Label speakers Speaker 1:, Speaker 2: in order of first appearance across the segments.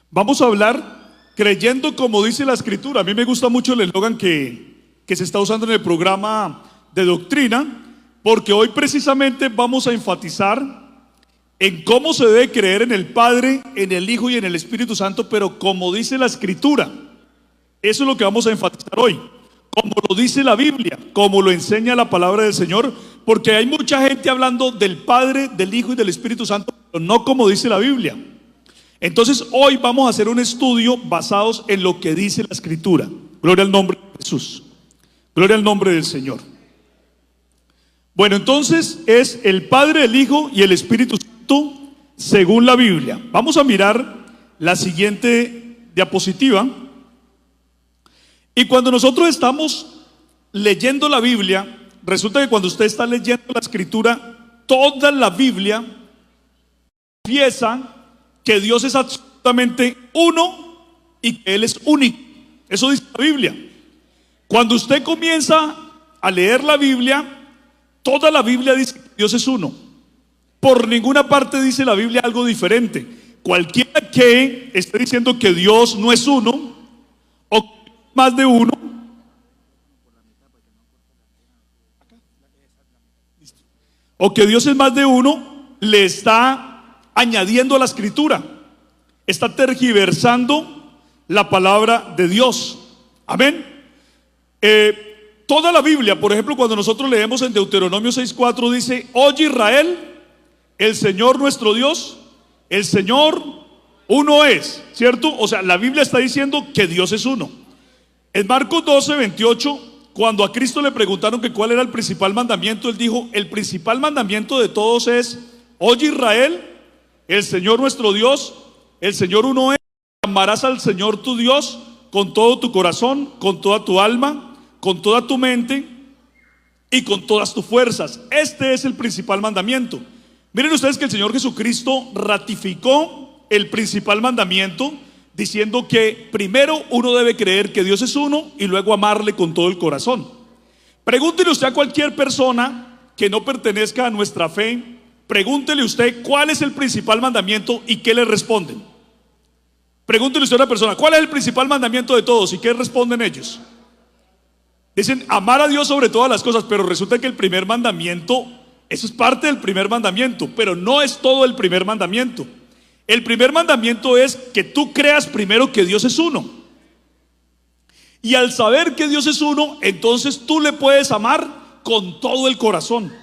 Speaker 1: Vamos a hablar creyendo como dice la Escritura. A mí me gusta mucho el eslogan que se está usando en el programa de doctrina, porque hoy precisamente vamos a enfatizar en cómo se debe creer en el Padre, en el Hijo y en el Espíritu Santo, pero como dice la Escritura. Eso es lo que vamos a enfatizar hoy, como lo dice la Biblia, como lo enseña la palabra del Señor, porque hay mucha gente hablando del Padre, del Hijo y del Espíritu Santo, pero no como dice la Biblia. Entonces hoy vamos a hacer un estudio basados en lo que dice la Escritura. Gloria al nombre de Jesús, gloria al nombre del Señor. Bueno, entonces es el Padre, el Hijo y el Espíritu Santo según la Biblia. Vamos a mirar la siguiente diapositiva. Y cuando nosotros estamos leyendo la Biblia, resulta que cuando usted está leyendo la Escritura, toda la Biblia confiesa que Dios es absolutamente uno y que Él es único. Eso dice la Biblia. Cuando usted comienza a leer la Biblia, toda la Biblia dice que Dios es uno. Por ninguna parte dice la Biblia algo diferente. Cualquiera que esté diciendo que Dios no es uno o más de uno, o que Dios es más de uno, le está añadiendo a la Escritura, está tergiversando la palabra de Dios. Amén. Toda la Biblia, por ejemplo, cuando nosotros leemos en Deuteronomio 6:4, dice: oye Israel, el Señor nuestro Dios, el Señor uno es, ¿cierto? O sea, la Biblia está diciendo que Dios es uno. En Marcos 12:28, cuando a Cristo le preguntaron que cuál era el principal mandamiento, Él dijo: el principal mandamiento de todos es: oye Israel, el Señor nuestro Dios, el Señor uno es. Amarás al Señor tu Dios con todo tu corazón, con toda tu alma, con toda tu mente y con todas tus fuerzas. Este es el principal mandamiento. Miren ustedes que el Señor Jesucristo ratificó el principal mandamiento diciendo que primero uno debe creer que Dios es uno y luego amarle con todo el corazón. Pregúntele usted a cualquier persona que no pertenezca a nuestra fe, pregúntele usted cuál es el principal mandamiento y qué le responden. Pregúntele usted a una persona cuál es el principal mandamiento de todos y qué responden ellos. Dicen amar a Dios sobre todas las cosas, pero resulta que el primer mandamiento, eso es parte del primer mandamiento, pero no es todo el primer mandamiento. El primer mandamiento es que tú creas primero que Dios es uno. Y al saber que Dios es uno, entonces tú le puedes amar con todo el corazón.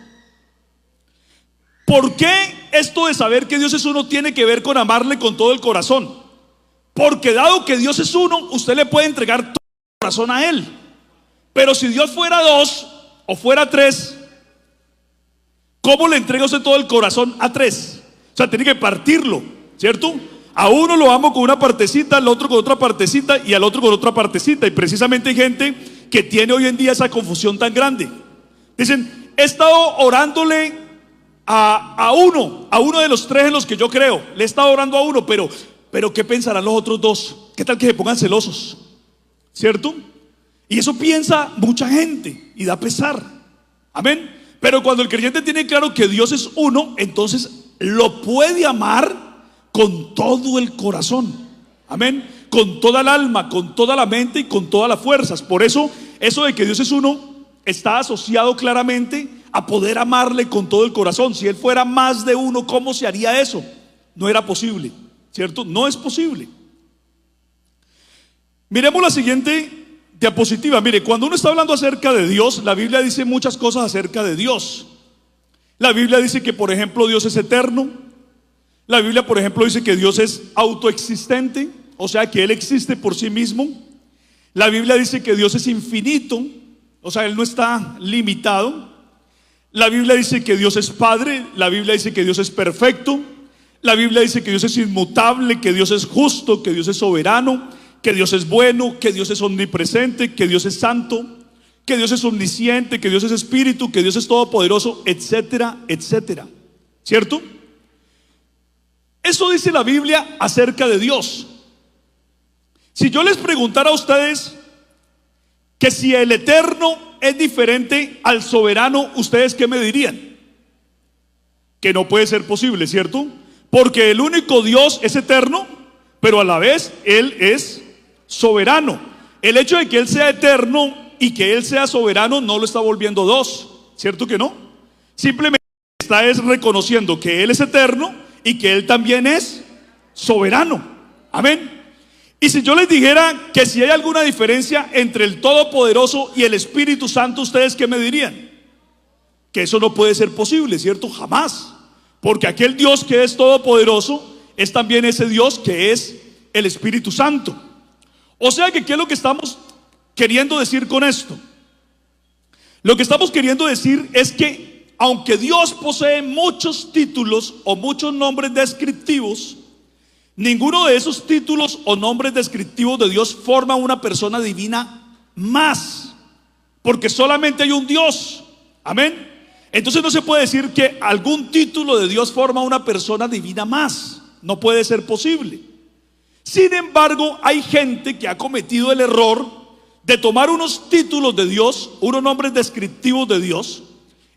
Speaker 1: ¿Por qué esto de saber que Dios es uno tiene que ver con amarle con todo el corazón? Porque dado que Dios es uno, usted le puede entregar todo el corazón a Él. Pero si Dios fuera dos o fuera tres, ¿cómo le entrega usted todo el corazón a tres? O sea, tiene que partirlo, ¿cierto? A uno lo amo con una partecita, al otro con otra partecita y al otro con otra partecita. Y precisamente hay gente que tiene hoy en día esa confusión tan grande. Dicen: he estado orándole a uno de los tres en los que yo creo. Le he estado orando a uno, pero ¿qué pensarán los otros dos? ¿Qué tal que se pongan celosos? ¿Cierto? Y eso piensa mucha gente y da pesar. Amén. Pero cuando el creyente tiene claro que Dios es uno, entonces lo puede amar con todo el corazón. Amén. Con toda el alma, con toda la mente y con todas las fuerzas. Por eso, eso de que Dios es uno está asociado claramente a poder amarle con todo el corazón. Si Él fuera más de uno, ¿cómo se haría eso? No era posible, ¿cierto? No es posible. Miremos la siguiente diapositiva. Mire, cuando uno está hablando acerca de Dios, la Biblia dice muchas cosas acerca de Dios. La Biblia dice que, por ejemplo, Dios es eterno. La Biblia, por ejemplo, dice que Dios es autoexistente, o sea, que Él existe por sí mismo. La Biblia dice que Dios es infinito, o sea, Él no está limitado. La Biblia dice que Dios es Padre. La Biblia dice que Dios es perfecto. La Biblia dice que Dios es inmutable, que Dios es justo, que Dios es soberano, que Dios es bueno, que Dios es omnipresente, que Dios es santo, que Dios es omnisciente, que Dios es espíritu, que Dios es todopoderoso, etcétera, etcétera. ¿Cierto? Eso dice la Biblia acerca de Dios. Si yo les preguntara a ustedes que si el eterno es diferente al soberano, ¿ustedes qué me dirían? Que no puede ser posible, ¿cierto? Porque el único Dios es eterno, pero a la vez Él es soberano. El hecho de que Él sea eterno y que Él sea soberano no lo está volviendo dos, ¿cierto que no? Simplemente está reconociendo que Él es eterno y que Él también es soberano. Amén. Y si yo les dijera que si hay alguna diferencia entre el Todopoderoso y el Espíritu Santo, ¿ustedes qué me dirían? Que eso no puede ser posible, ¿cierto? Jamás. Porque aquel Dios que es todopoderoso es también ese Dios que es el Espíritu Santo. O sea que ¿qué es lo que estamos queriendo decir con esto? Lo que estamos queriendo decir es que aunque Dios posee muchos títulos o muchos nombres descriptivos, ninguno de esos títulos o nombres descriptivos de Dios forma una persona divina más, porque solamente hay un Dios. Amén. Entonces no se puede decir que algún título de Dios forma una persona divina más. No puede ser posible. Sin embargo, hay gente que ha cometido el error de tomar unos títulos de Dios, unos nombres descriptivos de Dios,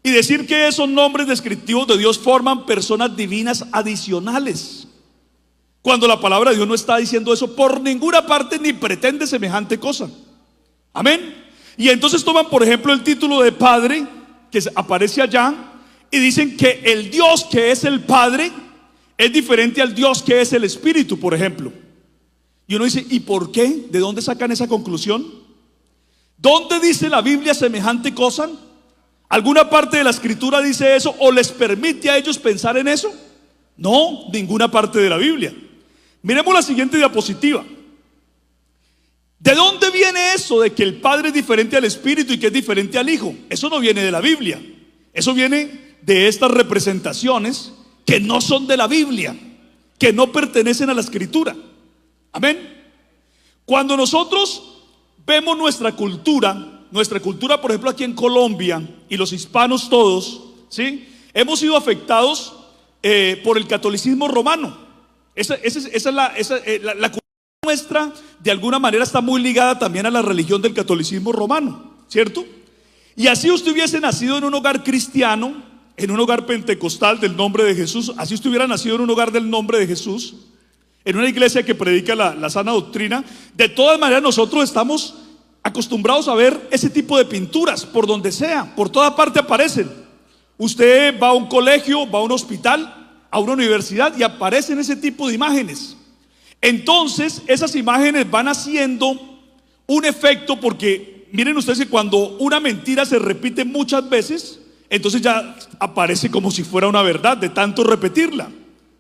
Speaker 1: y decir que esos nombres descriptivos de Dios forman personas divinas adicionales, cuando la palabra de Dios no está diciendo eso por ninguna parte ni pretende semejante cosa. Amén. Y entonces toman por ejemplo el título de Padre que aparece allá y dicen que el Dios que es el Padre es diferente al Dios que es el Espíritu, por ejemplo. Y uno dice, ¿y por qué? ¿De dónde sacan esa conclusión? ¿Dónde dice la Biblia semejante cosa? ¿Alguna parte de la Escritura dice eso o les permite a ellos pensar en eso? No, ninguna parte de la Biblia. Miremos la siguiente diapositiva. ¿De dónde viene eso de que el Padre es diferente al Espíritu y que es diferente al Hijo? Eso no viene de la Biblia. Eso viene de estas representaciones que no son de la Biblia, que no pertenecen a la Escritura. Amén. Cuando nosotros vemos nuestra cultura, por ejemplo aquí en Colombia y los hispanos todos, ¿sí? Hemos sido afectados por el catolicismo romano. Esa es la cultura nuestra, de alguna manera está muy ligada también a la religión del catolicismo romano, ¿cierto? Y así usted hubiese nacido en un hogar cristiano, en un hogar pentecostal del nombre de Jesús, así usted hubiera nacido en un hogar del nombre de Jesús, en una iglesia que predica la sana doctrina, de todas maneras nosotros estamos acostumbrados a ver ese tipo de pinturas por donde sea, por toda parte aparecen. Usted va a un colegio, va a un hospital, a una universidad y aparecen ese tipo de imágenes. Entonces esas imágenes van haciendo un efecto, porque miren ustedes que cuando una mentira se repite muchas veces, entonces ya aparece como si fuera una verdad de tanto repetirla,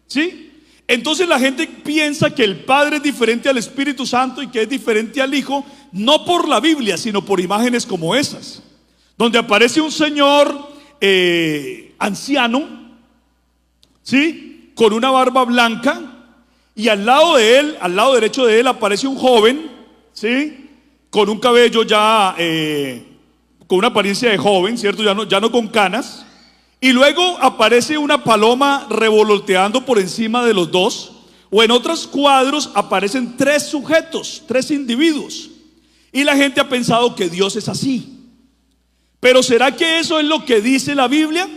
Speaker 1: ¿sí? Entonces la gente piensa que el Padre es diferente al Espíritu Santo y que es diferente al Hijo, no por la Biblia, sino por imágenes como esas, donde aparece un señor anciano, ¿sí? Con una barba blanca, y al lado de él, al lado derecho de él, aparece un joven, ¿sí? Con un cabello ya, con una apariencia de joven, ¿cierto? Ya no con canas. Y luego aparece una paloma revoloteando por encima de los dos. O en otros cuadros aparecen tres sujetos, tres individuos. Y la gente ha pensado que Dios es así. Pero ¿será que eso es lo que dice la Biblia?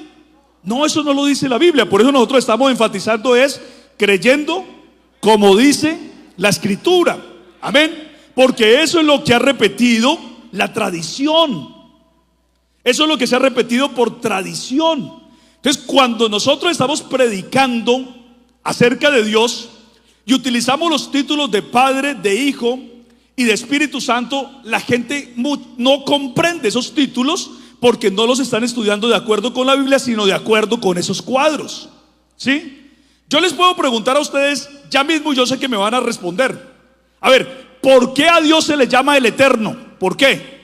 Speaker 1: No, eso no lo dice la Biblia. Por eso nosotros estamos enfatizando es creyendo como dice la Escritura. Amén. Porque eso es lo que ha repetido la tradición. Eso es lo que se ha repetido por tradición. Entonces cuando nosotros estamos predicando acerca de Dios y utilizamos los títulos de Padre, de Hijo y de Espíritu Santo, la gente no comprende esos títulos porque no los están estudiando de acuerdo con la Biblia, sino de acuerdo con esos cuadros, ¿sí? Yo les puedo preguntar a ustedes ya mismo, y yo sé que me van a responder. A ver, ¿por qué a Dios se le llama el Eterno? ¿Por qué?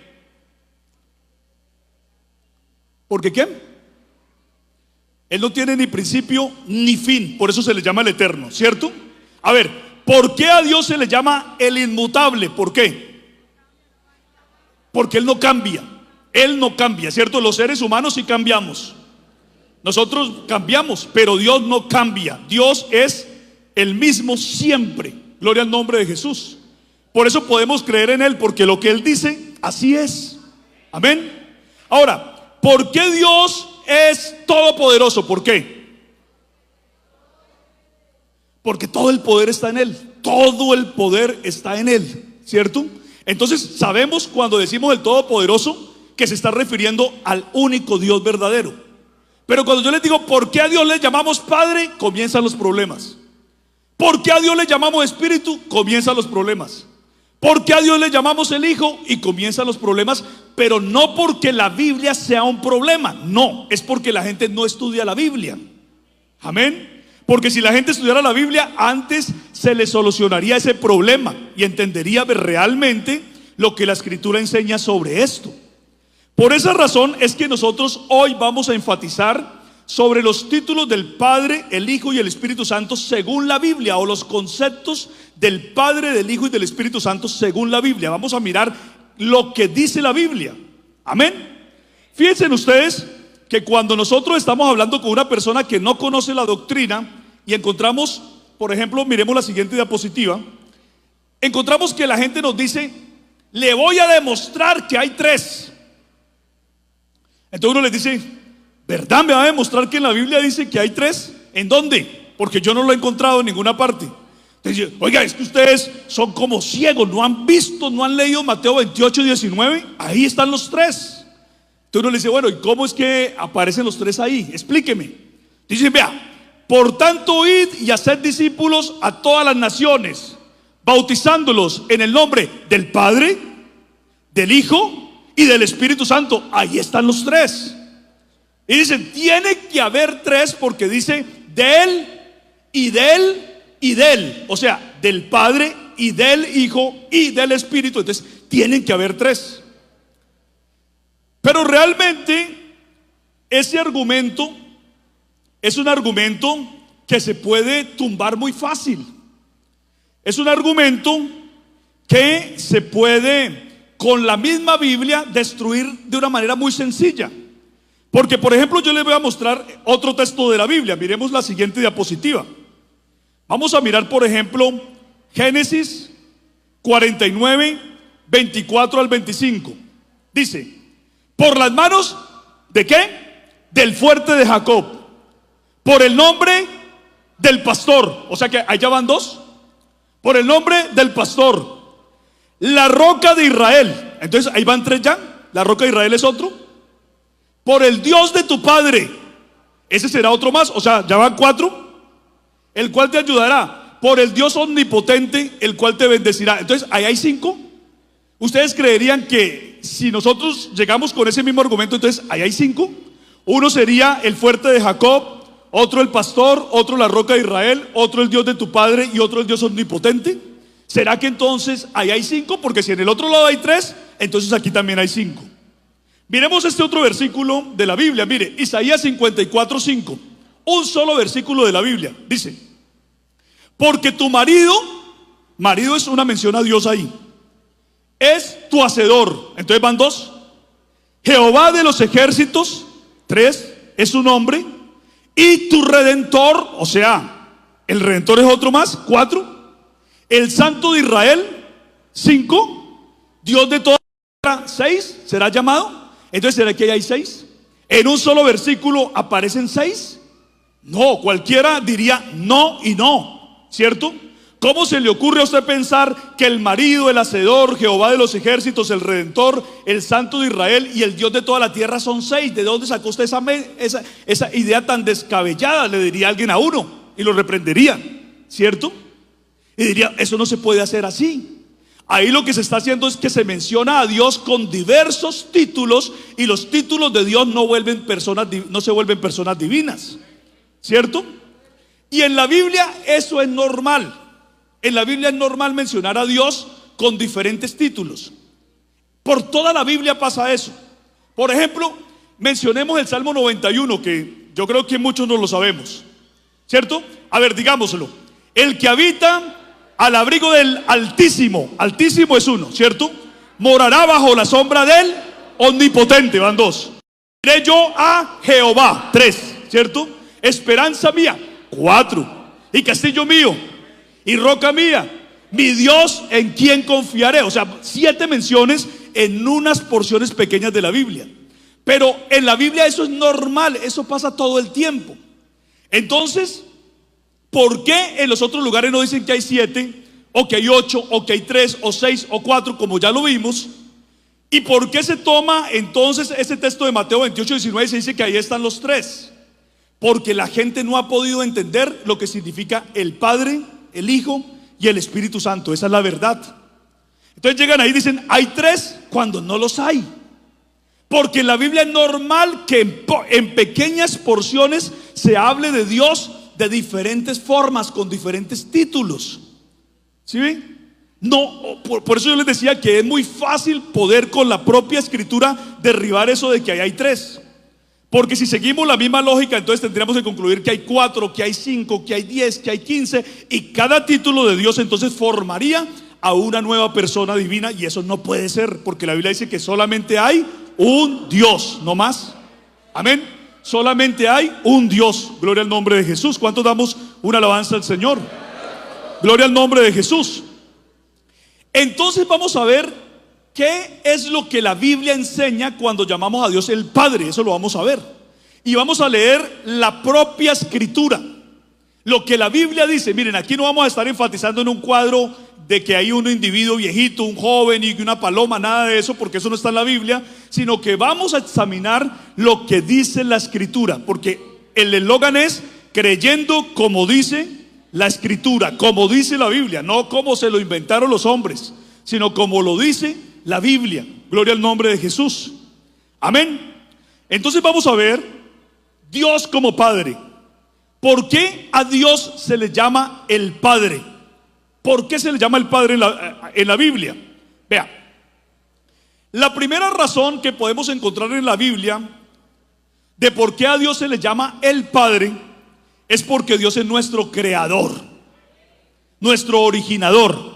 Speaker 1: ¿Por qué qué? Él no tiene ni principio ni fin, por eso se le llama el Eterno, ¿cierto? A ver, ¿por qué a Dios se le llama el Inmutable? ¿Por qué? Porque Él no cambia. Él no cambia, ¿cierto? Los seres humanos sí cambiamos. Nosotros cambiamos, pero Dios no cambia. Dios es el mismo siempre. Gloria al nombre de Jesús. Por eso podemos creer en Él, porque lo que Él dice, así es. Amén. Ahora, ¿por qué Dios es todopoderoso? ¿Por qué? porque todo el poder está en Él. Todo el poder está en Él, ¿cierto? Entonces sabemos cuando decimos el Todopoderoso que se está refiriendo al único Dios verdadero. Pero cuando yo les digo ¿por qué a Dios le llamamos Padre? Comienzan los problemas. ¿Por qué a Dios le llamamos Espíritu? Comienzan los problemas. ¿Por qué a Dios le llamamos el Hijo? Y comienzan los problemas. Pero no porque la Biblia sea un problema, no, es porque la gente no estudia la Biblia. Amén. Porque si la gente estudiara la Biblia, antes se le solucionaría ese problema y entendería realmente lo que la Escritura enseña sobre esto. Por esa razón es que nosotros hoy vamos a enfatizar sobre los títulos del Padre, el Hijo y el Espíritu Santo según la Biblia, o los conceptos del Padre, del Hijo y del Espíritu Santo según la Biblia. Vamos a mirar lo que dice la Biblia. Amén. Fíjense ustedes que cuando nosotros estamos hablando con una persona que no conoce la doctrina y encontramos, por ejemplo, miremos la siguiente diapositiva, encontramos que la gente nos dice: le voy a demostrar que hay tres. Entonces uno les dice: ¿verdad me va a demostrar que en la Biblia dice que hay tres? ¿En dónde? Porque yo no lo he encontrado en ninguna parte. Entonces, oiga, es que ustedes son como ciegos, no han visto, no han leído Mateo 28 y 19. Ahí están los tres. Entonces uno le dice: bueno, ¿y cómo es que aparecen los tres ahí? Explíqueme. Dicen: vea, por tanto id y haced discípulos a todas las naciones, bautizándolos en el nombre del Padre, del Hijo y del Espíritu Santo. Ahí están los tres. Y dicen: tiene que haber tres, porque dice de Él y de Él y de Él. O sea, del Padre y del Hijo y del Espíritu. Entonces tienen que haber tres. Pero realmente ese argumento es un argumento que se puede tumbar muy fácil. Es un argumento que se puede, con la misma Biblia, destruir de una manera muy sencilla. Porque, por ejemplo, yo les voy a mostrar otro texto de la Biblia. Miremos la siguiente diapositiva. Vamos a mirar, por ejemplo, Génesis 49, 24 al 25. Dice: por las manos ¿de qué? Del fuerte de Jacob, por el nombre del pastor. O sea que allá van dos. Por el nombre del pastor, la roca de Israel. Entonces ahí van tres ya. La roca de Israel es otro. Por el Dios de tu padre. Ese será otro más. O sea, ya van cuatro. El cual te ayudará. Por el Dios omnipotente, el cual te bendecirá. Entonces ahí hay cinco. ¿Ustedes creerían que si nosotros llegamos con ese mismo argumento, entonces ahí hay cinco? Uno sería el fuerte de Jacob, otro el pastor, otro la roca de Israel, otro el Dios de tu padre y otro el Dios omnipotente. ¿Será que entonces ahí hay cinco? Porque si en el otro lado hay tres, entonces aquí también hay cinco. Miremos este otro versículo de la Biblia. Mire, Isaías 54, 5. Un solo versículo de la Biblia. Dice: porque tu marido es una mención a Dios ahí, es tu hacedor. Entonces van dos. Jehová de los ejércitos, tres, es su nombre. Y tu redentor, o sea, el redentor es otro más, cuatro. El santo de Israel, cinco. Dios de toda la tierra, seis, será llamado. Entonces, ¿será que ahí hay seis? ¿En un solo versículo aparecen seis? No, cualquiera diría no y no, ¿cierto? ¿Cómo se le ocurre a usted pensar que el marido, el hacedor, Jehová de los ejércitos, el redentor, el santo de Israel y el Dios de toda la tierra son seis? ¿De dónde sacó usted esa idea tan descabellada? Le diría alguien a uno y lo reprendería, ¿cierto? Y diría: eso no se puede hacer así. Ahí lo que se está haciendo es que se menciona a Dios con diversos títulos, y los títulos de Dios no se vuelven personas divinas, ¿cierto? Y en la Biblia eso es normal. En la Biblia es normal mencionar a Dios con diferentes títulos. Por toda la Biblia pasa eso. Por ejemplo, mencionemos el Salmo 91, que yo creo que muchos no lo sabemos, ¿cierto? A ver, digámoslo. El que habita al abrigo del Altísimo. Altísimo es uno, ¿cierto? Morará bajo la sombra del Omnipotente. Van dos. Diré yo a Jehová. Tres, ¿cierto? Esperanza mía. Cuatro. Y castillo mío. Y roca mía. Mi Dios, en quien confiaré. O sea, 7 menciones en unas porciones pequeñas de la Biblia. Pero en la Biblia eso es normal. Eso pasa todo el tiempo. Entonces, ¿Por qué en los otros lugares no dicen que hay 7, o que hay 8, o que hay 3, o 6, o 4, como ya lo vimos? ¿Y por qué se toma entonces ese texto de Mateo 28, 19 y se dice que ahí están los 3? Porque la gente no ha podido entender lo que significa el Padre, el Hijo y el Espíritu Santo. Esa es la verdad. Entonces llegan ahí y dicen, hay 3 cuando no los hay. Porque en la Biblia es normal que en pequeñas porciones se hable de Dios de diferentes formas, con diferentes títulos. ¿Sí ven? No, por eso yo les decía que es muy fácil poder con la propia escritura derribar eso de que ahí hay 3. Porque si seguimos la misma lógica, entonces tendríamos que concluir que hay 4, que hay 5, que hay 10, que hay 15, y cada título de Dios entonces formaría a una nueva persona divina, y eso no puede ser, porque la Biblia dice que solamente hay un Dios, no más. Amén. Solamente hay un Dios. Gloria al nombre de Jesús. ¿Cuántos damos una alabanza al Señor? Gloria al nombre de Jesús. Entonces vamos a ver qué es lo que la Biblia enseña cuando llamamos a Dios el Padre. Eso lo vamos a ver. Y vamos a leer la propia escritura, lo que la Biblia dice. Miren, aquí no vamos a estar enfatizando en un cuadro de que hay un individuo viejito, un joven y una paloma, nada de eso, porque eso no está en la Biblia, sino que vamos a examinar lo que dice la escritura, porque el eslogan es creyendo como dice la escritura, como dice la Biblia, no como se lo inventaron los hombres, sino como lo dice la Biblia. Gloria al nombre de Jesús. Amén. Entonces vamos a ver Dios como Padre. ¿Por qué a Dios se le llama el Padre? ¿Por qué se le llama el Padre en la Biblia? Vea, la primera razón que podemos encontrar en la Biblia de por qué a Dios se le llama el Padre es porque Dios es nuestro creador, nuestro originador.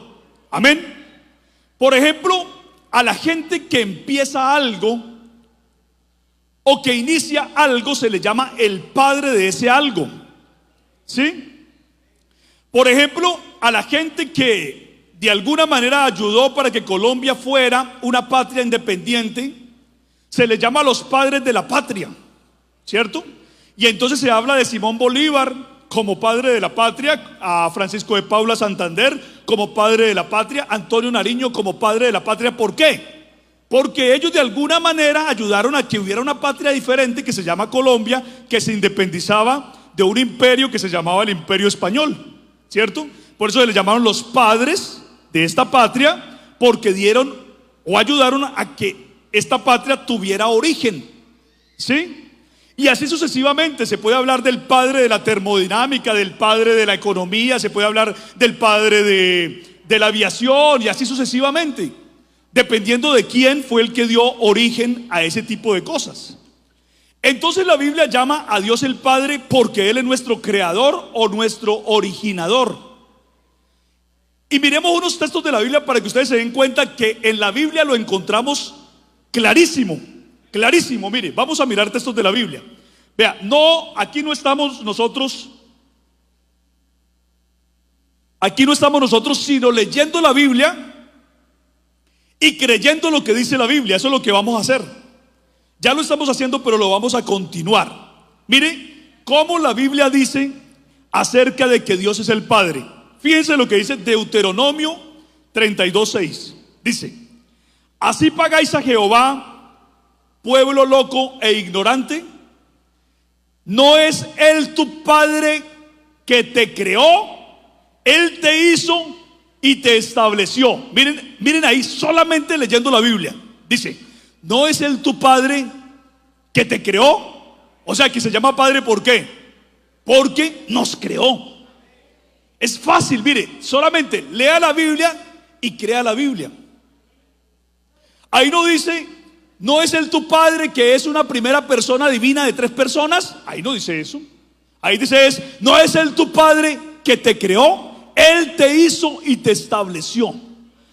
Speaker 1: Amén. Por ejemplo, a la gente que empieza algo o que inicia algo se le llama el padre de ese algo. ¿Sí? Por ejemplo, a la gente que de alguna manera ayudó para que Colombia fuera una patria independiente, se le llama a los padres de la patria, ¿cierto? Y entonces se habla de Simón Bolívar como padre de la patria, a Francisco de Paula Santander como padre de la patria, Antonio Nariño como padre de la patria. ¿Por qué? Porque ellos de alguna manera ayudaron a que hubiera una patria diferente que se llama Colombia, que se independizaba de un imperio que se llamaba el Imperio Español, ¿cierto? Por eso se le llamaron los padres de esta patria, porque dieron o ayudaron a que esta patria tuviera origen, ¿sí? Y así sucesivamente. Se puede hablar del padre de la termodinámica, del padre de la economía, se puede hablar del padre de la aviación, y así sucesivamente, dependiendo de quién fue el que dio origen a ese tipo de cosas. Entonces la Biblia llama a Dios el Padre porque Él es nuestro creador o nuestro originador. Y miremos unos textos de la Biblia para que ustedes se den cuenta que en la Biblia lo encontramos clarísimo, clarísimo. Mire, vamos a mirar textos de la Biblia. Vea, no, aquí no estamos nosotros sino leyendo la Biblia y creyendo lo que dice la Biblia. Eso es lo que vamos a hacer. Ya lo estamos haciendo, pero lo vamos a continuar. Mire cómo la Biblia dice acerca de que Dios es el Padre. Fíjense lo que dice Deuteronomio 32:6. Dice: así pagáis a Jehová, pueblo loco e ignorante. ¿No es Él tu Padre que te creó? Él te hizo y te estableció. Miren ahí, solamente leyendo la Biblia. Dice: ¿no es Él tu Padre que te creó? O sea, que se llama Padre, ¿por qué? Porque nos creó. Es fácil, mire, solamente lea la Biblia y crea la Biblia. Ahí no dice: ¿no es Él tu Padre que es una primera persona divina de 3 personas? Ahí no dice eso. Ahí dice ¿no es Él tu Padre que te creó? Él te hizo y te estableció.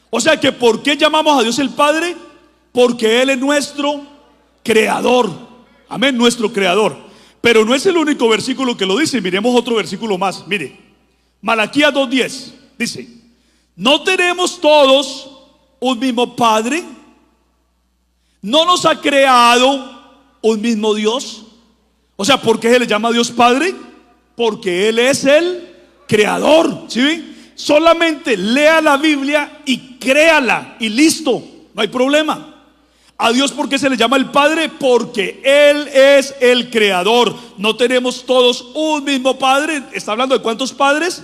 Speaker 1: O sea que ¿por qué llamamos a Dios el Padre? Porque Él es nuestro creador. Amén, nuestro creador. Pero no es el único versículo que lo dice. Miremos otro versículo más. Mire, Malaquías 2:10 dice: ¿no tenemos todos un mismo Padre? ¿No nos ha creado un mismo Dios? O sea, ¿por qué se le llama a Dios Padre? Porque Él es el creador, ¿sí ven? Solamente lea la Biblia y créala y listo, no hay problema. A Dios, ¿por qué se le llama el Padre? Porque Él es el creador. No tenemos todos un mismo Padre. ¿Está hablando de cuántos padres?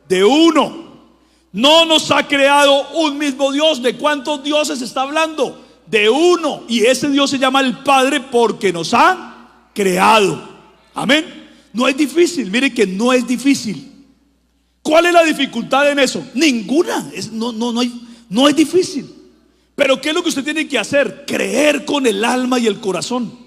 Speaker 1: De uno. No nos ha creado un mismo Dios. ¿De cuántos dioses está hablando? De uno. Y ese Dios se llama el Padre porque nos ha creado. Amén. No es difícil, mire que no es difícil. ¿Cuál es la dificultad en eso? Ninguna. No es difícil. Pero ¿qué es lo que usted tiene que hacer? Creer con el alma y el corazón,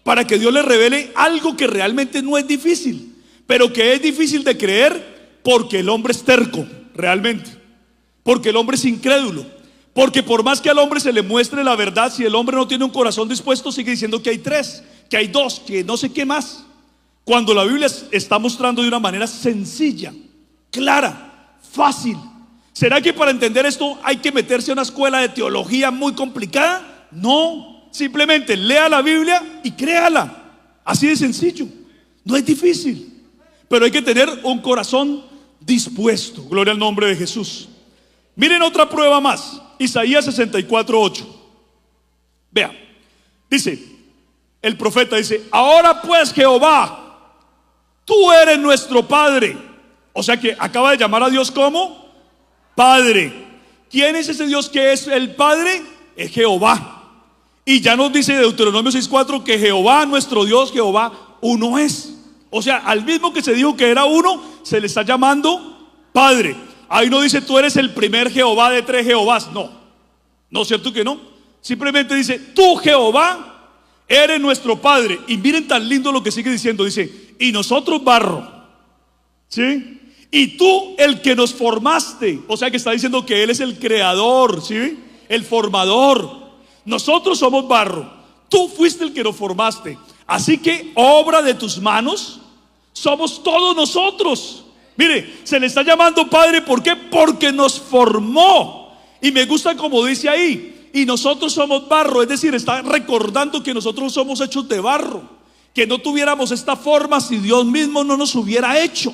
Speaker 1: para que Dios le revele algo que realmente no es difícil, pero que es difícil de creer porque el hombre es terco, realmente, porque el hombre es incrédulo, porque por más que al hombre se le muestre la verdad, si el hombre no tiene un corazón dispuesto, sigue diciendo que hay tres, que hay dos, que no sé qué más, cuando la Biblia está mostrando de una manera sencilla, clara, fácil. ¿Será que para entender esto hay que meterse a una escuela de teología muy complicada? No, simplemente lea la Biblia y créala. Así de sencillo. No es difícil, pero hay que tener un corazón dispuesto. Gloria al nombre de Jesús. Miren otra prueba más. Isaías 64:8. Vea, dice el profeta, dice: ahora pues, Jehová, tú eres nuestro Padre. O sea que acaba de llamar a Dios como Padre. ¿Quién es ese Dios que es el Padre? Es Jehová. Y ya nos dice Deuteronomio 6:4 que Jehová, nuestro Dios, Jehová, uno es. O sea, al mismo que se dijo que era uno, se le está llamando Padre. Ahí no dice tú eres el primer Jehová de tres Jehovás. No, no es cierto que no. Simplemente dice tú, Jehová, eres nuestro Padre. Y miren tan lindo lo que sigue diciendo. Dice: y nosotros barro, ¿sí? Y tú el que nos formaste. O sea que está diciendo que Él es el creador, ¿sí? El formador. Nosotros somos barro, tú fuiste el que nos formaste. Así que obra de tus manos somos todos nosotros. Mire, se le está llamando Padre. ¿Por qué? Porque nos formó. Y me gusta como dice ahí: y nosotros somos barro. Es decir, está recordando que nosotros somos hechos de barro, que no tuviéramos esta forma si Dios mismo no nos hubiera hecho.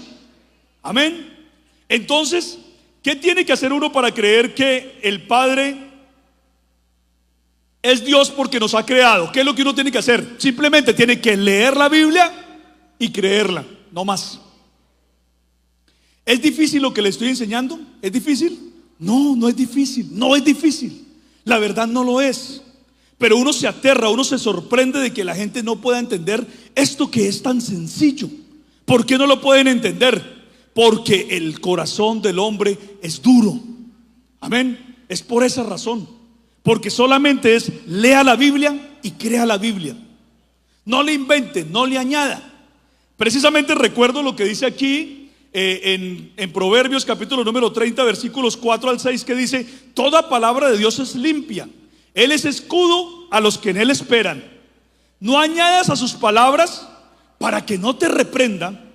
Speaker 1: Amén. Entonces, ¿qué tiene que hacer uno para creer que el Padre es Dios porque nos ha creado? ¿Qué es lo que uno tiene que hacer? Simplemente tiene que leer la Biblia y creerla, no más. ¿Es difícil lo que le estoy enseñando? ¿Es difícil? No, no es difícil. No es difícil. La verdad no lo es. Pero uno se aterra, uno se sorprende de que la gente no pueda entender esto que es tan sencillo. ¿Por qué no lo pueden entender? Porque el corazón del hombre es duro. Amén. Es por esa razón. Porque solamente es lea la Biblia y crea la Biblia. No le invente, no le añada. Precisamente recuerdo lo que dice aquí en Proverbios capítulo número 30 versículos 4 al 6, que dice: toda palabra de Dios es limpia, Él es escudo a los que en Él esperan. No añadas a sus palabras para que no te reprendan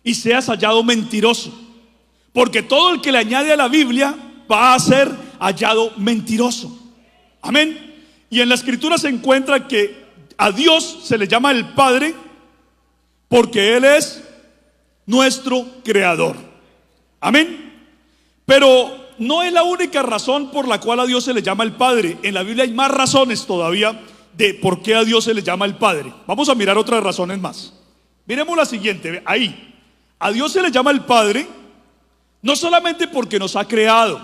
Speaker 1: y seas hallado mentiroso, porque todo el que le añade a la Biblia va a ser hallado mentiroso. Amén. Y en la escritura se encuentra que a Dios se le llama el Padre porque Él es nuestro creador. Amén. Pero no es la única razón por la cual a Dios se le llama el Padre. En la Biblia hay más razones todavía de por qué a Dios se le llama el Padre. Vamos a mirar otras razones más. Miremos la siguiente, ahí. A Dios se le llama el Padre no solamente porque nos ha creado,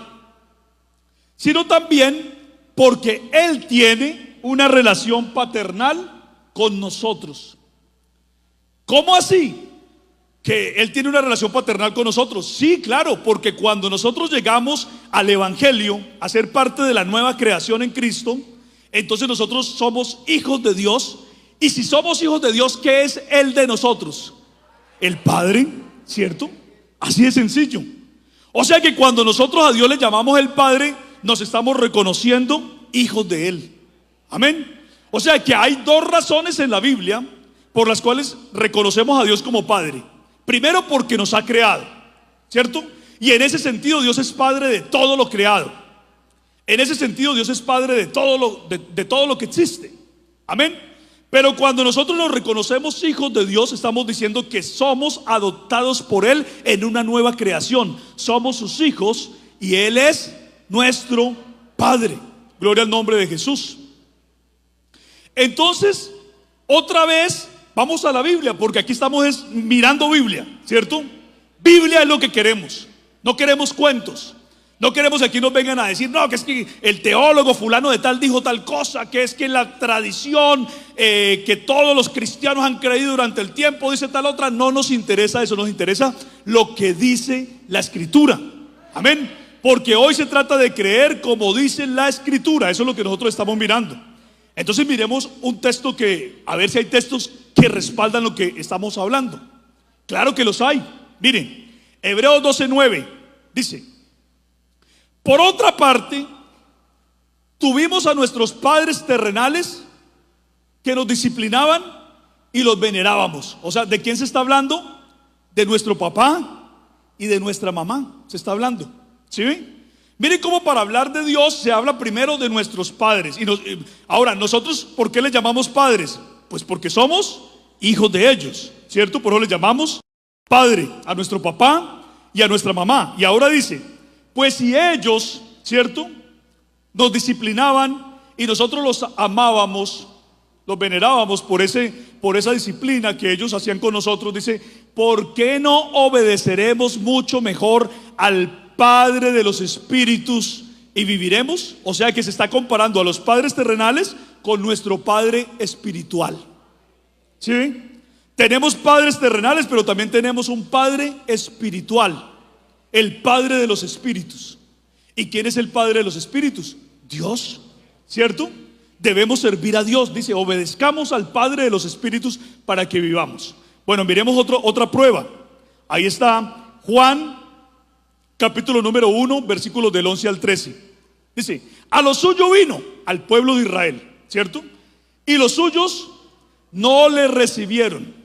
Speaker 1: sino también porque Él tiene una relación paternal con nosotros. ¿Cómo así? Que Él tiene una relación paternal con nosotros. Sí, claro, porque cuando nosotros llegamos al Evangelio, a ser parte de la nueva creación en Cristo, entonces nosotros somos hijos de Dios. Y si somos hijos de Dios, ¿qué es Él de nosotros? El Padre, ¿cierto? Así de sencillo. O sea que cuando nosotros a Dios le llamamos el Padre, nos estamos reconociendo hijos de Él. Amén. O sea que hay dos razones en la Biblia por las cuales reconocemos a Dios como Padre. Primero, porque nos ha creado, ¿cierto? Y en ese sentido Dios es Padre de todo lo creado. En ese sentido Dios es Padre de todo lo que existe. Amén. Pero cuando nosotros nos reconocemos hijos de Dios, estamos diciendo que somos adoptados por Él en una nueva creación. Somos sus hijos y Él es nuestro Padre. Gloria al nombre de Jesús. Entonces, otra vez, vamos a la Biblia, porque aquí estamos mirando Biblia, ¿cierto? Biblia es lo que queremos. No queremos cuentos. No queremos que aquí nos vengan a decir, no, que es que el teólogo fulano de tal dijo tal cosa, que es que la tradición que todos los cristianos han creído durante el tiempo dice tal otra. No nos interesa eso, nos interesa lo que dice la Escritura. Amén. Porque hoy se trata de creer como dice la Escritura. Eso es lo que nosotros estamos mirando. Entonces miremos un texto a ver si hay textos que respaldan lo que estamos hablando. Claro que los hay. Miren, Hebreos 12:9 dice: por otra parte, tuvimos a nuestros padres terrenales que nos disciplinaban y los venerábamos. O sea, ¿de quién se está hablando? De nuestro papá y de nuestra mamá se está hablando. ¿Sí ven? Miren cómo para hablar de Dios se habla primero de nuestros padres. Ahora, nosotros, ¿por qué les llamamos padres? Pues porque somos hijos de ellos, ¿cierto? Por eso les llamamos padre a nuestro papá y a nuestra mamá. Y ahora dice: pues si ellos, ¿cierto?, nos disciplinaban y nosotros los amábamos, los venerábamos por esa disciplina que ellos hacían con nosotros, dice, ¿por qué no obedeceremos mucho mejor al Padre de los espíritus y viviremos? O sea que se está comparando a los padres terrenales con nuestro Padre espiritual. ¿Sí? Tenemos padres terrenales, pero también tenemos un Padre espiritual, el Padre de los espíritus. ¿Y quién es el Padre de los espíritus? Dios, ¿cierto? Debemos servir a Dios. Dice, obedezcamos al Padre de los espíritus para que vivamos. Bueno, miremos otra prueba. Ahí está Juan capítulo número 1, versículos del 11 al 13. Dice, a lo suyo vino, al pueblo de Israel, ¿cierto? Y los suyos no le recibieron,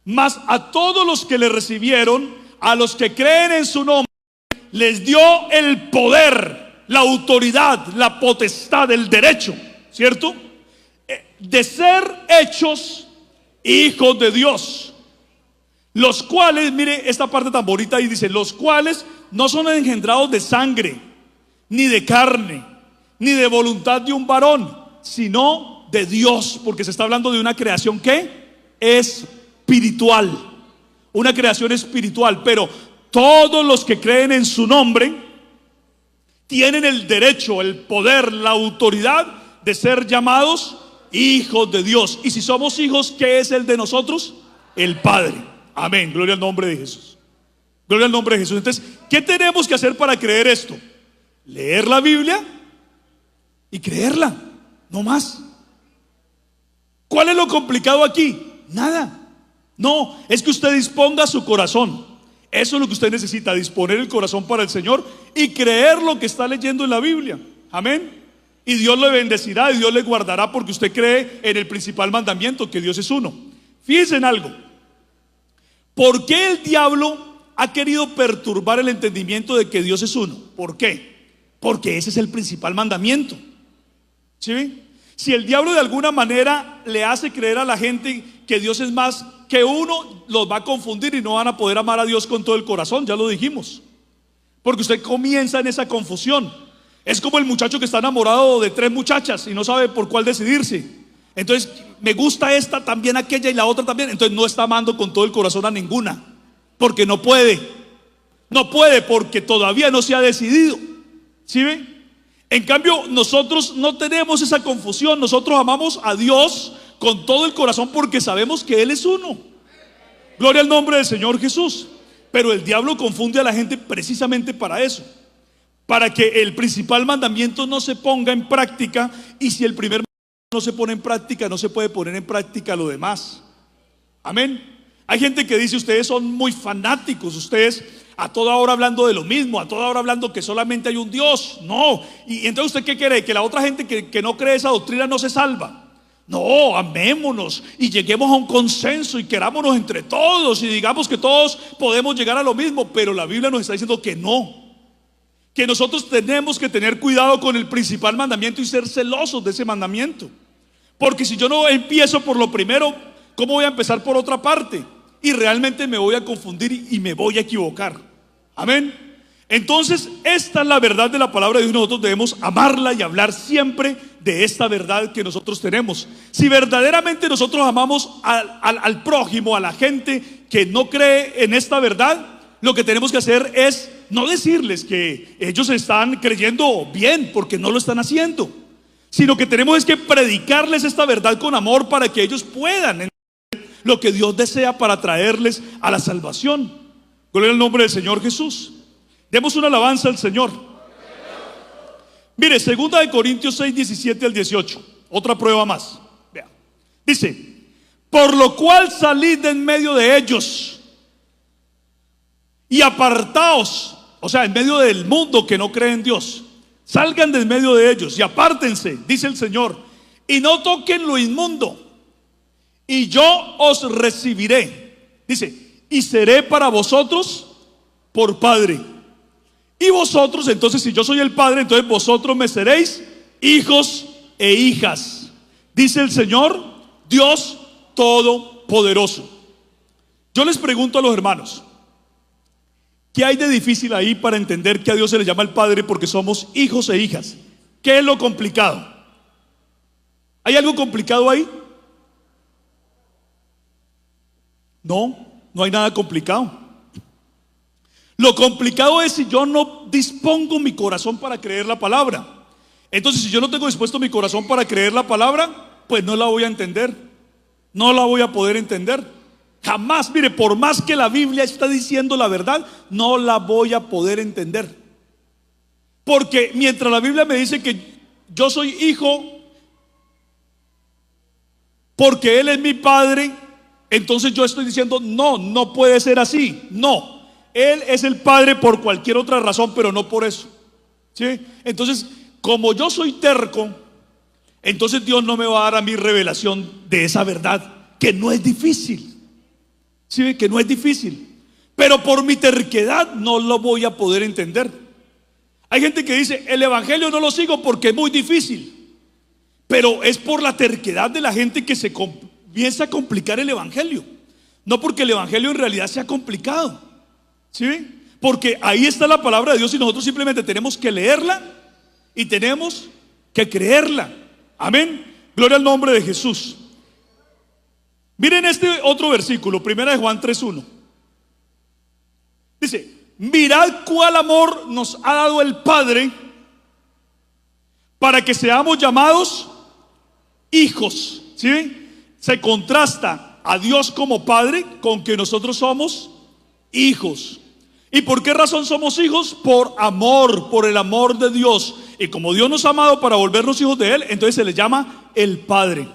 Speaker 1: mas a todos los que le recibieron, a los que creen en su nombre, les dio el poder, la autoridad, la potestad, el derecho, ¿cierto?, de ser hechos hijos de Dios, los cuales, mire esta parte tan bonita ahí, dice, los cuales no son engendrados de sangre, ni de carne, ni de voluntad de un varón, sino de Dios, porque se está hablando de una creación que es espiritual, una creación espiritual. Pero todos los que creen en su nombre tienen el derecho, el poder, la autoridad de ser llamados hijos de Dios. Y si somos hijos, ¿qué es el de nosotros? El Padre. Amén, gloria al nombre de Jesús. Gloria al nombre de Jesús. Entonces, ¿qué tenemos que hacer para creer esto? Leer la Biblia y creerla, no más. ¿Cuál es lo complicado aquí? Nada. No, es que usted disponga su corazón. Eso es lo que usted necesita, disponer el corazón para el Señor y creer lo que está leyendo en la Biblia. Amén. Y Dios le bendecirá y Dios le guardará, porque usted cree en el principal mandamiento, que Dios es uno. Fíjense en algo. ¿Por qué el diablo ha querido perturbar el entendimiento de que Dios es uno? ¿Por qué? Porque ese es el principal mandamiento. ¿Sí? Si el diablo de alguna manera le hace creer a la gente que Dios es más que uno, los va a confundir y no van a poder amar a Dios con todo el corazón, ya lo dijimos. Porque usted comienza en esa confusión. Es como el muchacho que está enamorado de 3 muchachas y no sabe por cuál decidirse. Entonces, me gusta esta, también aquella y la otra también. Entonces no está amando con todo el corazón a ninguna, porque no puede. No puede porque todavía no se ha decidido. ¿Sí ve? En cambio, nosotros no tenemos esa confusión. Nosotros amamos a Dios con todo el corazón porque sabemos que Él es uno. Gloria al nombre del Señor Jesús. Pero el diablo confunde a la gente precisamente para eso, para que el principal mandamiento no se ponga en práctica. Y si el primer mandamiento no se pone en práctica, no se puede poner en práctica lo demás. Amén. Hay gente que dice, ustedes son muy fanáticos, ustedes a toda hora hablando de lo mismo, a toda hora hablando que solamente hay un Dios. No. Y entonces, ¿usted qué cree? ¿Que la otra gente que no cree esa doctrina no se salva? No, amémonos y lleguemos a un consenso y querámonos entre todos y digamos que todos podemos llegar a lo mismo. Pero la Biblia nos está diciendo que no, que nosotros tenemos que tener cuidado con el principal mandamiento y ser celosos de ese mandamiento, Porque si yo no empiezo por lo primero, ¿cómo voy a empezar por otra parte? Y realmente me voy a confundir y me voy a equivocar. Amén. Entonces, esta es la verdad de la palabra de Dios. Nosotros debemos amarla y hablar siempre de esta verdad que nosotros tenemos. Si verdaderamente nosotros amamos al prójimo, a la gente que no cree en esta verdad, lo que tenemos que hacer es no decirles que ellos están creyendo bien, porque no lo están haciendo, sino que tenemos es que predicarles esta verdad con amor para que ellos puedan entender lo que Dios desea para traerles a la salvación. Gloria al nombre del Señor Jesús. Demos una alabanza al Señor. Mire, 2 Corintios 6, 17 al 18. Otra prueba más. Vea. Dice: por lo cual salid de en medio de ellos y apartaos, o sea, en medio del mundo que no cree en Dios. Salgan de en medio de ellos y apártense, dice el Señor, y no toquen lo inmundo, y yo os recibiré. Dice: y seré para vosotros por Padre. Y vosotros, entonces, si yo soy el Padre, entonces vosotros me seréis hijos e hijas, dice el Señor Dios Todopoderoso. Yo les pregunto a los hermanos, ¿qué hay de difícil ahí para entender que a Dios se le llama el Padre porque somos hijos e hijas? ¿Qué es lo complicado? ¿Hay algo complicado ahí? No, no hay nada complicado. Lo complicado es si yo no dispongo mi corazón para creer la palabra. Entonces, si yo no tengo dispuesto mi corazón para creer la palabra, pues no la voy a entender, no la voy a poder entender. Jamás, mire, por más que la Biblia está diciendo la verdad, no la voy a poder entender. Porque mientras la Biblia me dice que yo soy hijo porque Él es mi Padre, entonces yo estoy diciendo, no, no puede ser así. No, Él es el Padre por cualquier otra razón, pero no por eso, ¿sí? Entonces, como yo soy terco, entonces Dios no me va a dar a mí revelación de esa verdad, que no es difícil, ¿sí? Que no es difícil, pero por mi terquedad no lo voy a poder entender. Hay gente que dice, el evangelio no lo sigo porque es muy difícil, pero es por la terquedad de la gente que se comienza a complicar el evangelio, no porque el evangelio en realidad sea complicado, ¿sí? Porque ahí está la palabra de Dios y nosotros simplemente tenemos que leerla y tenemos que creerla. Amén. Gloria al nombre de Jesús. Miren este otro versículo, 1 Juan 3:1. Dice: mirad cuál amor nos ha dado el Padre para que seamos llamados hijos, ¿sí? Se contrasta a Dios como Padre con que nosotros somos hijos. ¿Y por qué razón somos hijos? Por amor, por el amor de Dios. Y como Dios nos ha amado para volvernos hijos de Él, entonces se le llama el Padre.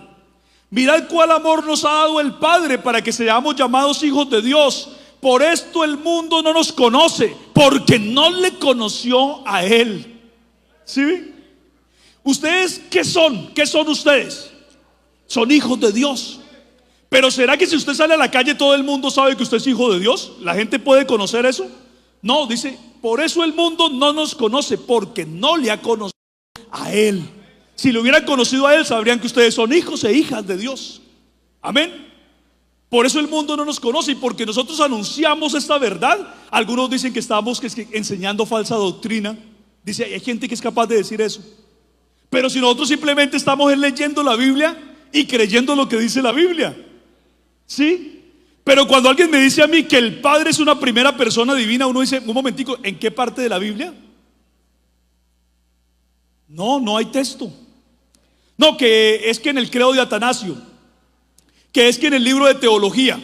Speaker 1: Mirad cuál amor nos ha dado el Padre para que seamos llamados hijos de Dios. Por esto el mundo no nos conoce, porque no le conoció a Él. ¿Sí? ¿Ustedes qué son? ¿Qué son ustedes? Son hijos de Dios. Pero ¿será que si usted sale a la calle todo el mundo sabe que usted es hijo de Dios? ¿La gente puede conocer eso? No, dice, por eso el mundo no nos conoce, porque no le ha conocido a Él. Si le hubieran conocido a Él, sabrían que ustedes son hijos e hijas de Dios. Amén. Por eso el mundo no nos conoce, y porque nosotros anunciamos esta verdad. Algunos dicen que estamos enseñando falsa doctrina. Dice, hay gente que es capaz de decir eso. Pero si nosotros simplemente estamos leyendo la Biblia y creyendo lo que dice la Biblia, ¿sí? Pero cuando alguien me dice a mí que el Padre es una primera persona divina, uno dice, un momentico, ¿en qué parte de la Biblia? No, no hay texto. No, que es que en el credo de Atanasio, que es que en el libro de teología,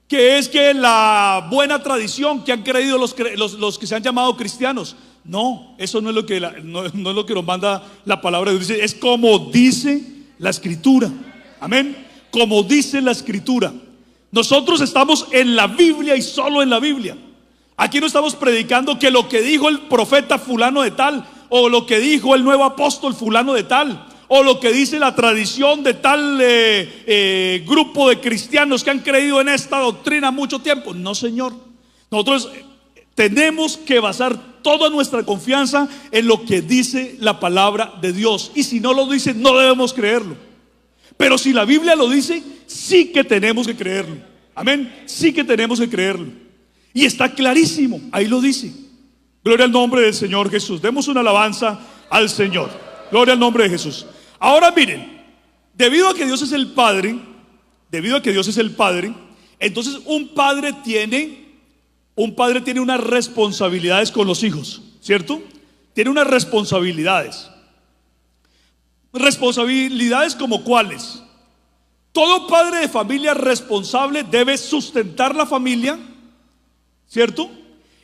Speaker 1: que es que en la buena tradición que han creído los que se han llamado cristianos. No, eso no es lo que no es lo que nos manda la palabra de Dios. Es como dice la Escritura. Amén. Como dice la Escritura. Nosotros estamos en la Biblia y solo en la Biblia. Aquí no estamos predicando que lo que dijo el profeta fulano de tal, o lo que dijo el nuevo apóstol fulano de tal, o lo que dice la tradición de tal grupo de cristianos que han creído en esta doctrina mucho tiempo. No, Señor. Nosotros tenemos que basar toda nuestra confianza en lo que dice la palabra de Dios. Y si no lo dice, no debemos creerlo. Pero si la Biblia lo dice, sí que tenemos que creerlo. Amén, sí que tenemos que creerlo. Y está clarísimo, ahí lo dice. Gloria al nombre del Señor Jesús. Demos una alabanza al Señor. Gloria al nombre de Jesús. Ahora miren, debido a que Dios es el Padre, entonces un padre tiene unas responsabilidades con los hijos, ¿cierto? Tiene unas responsabilidades. Responsabilidades como cuáles. Todo padre de familia responsable debe sustentar la familia, ¿cierto?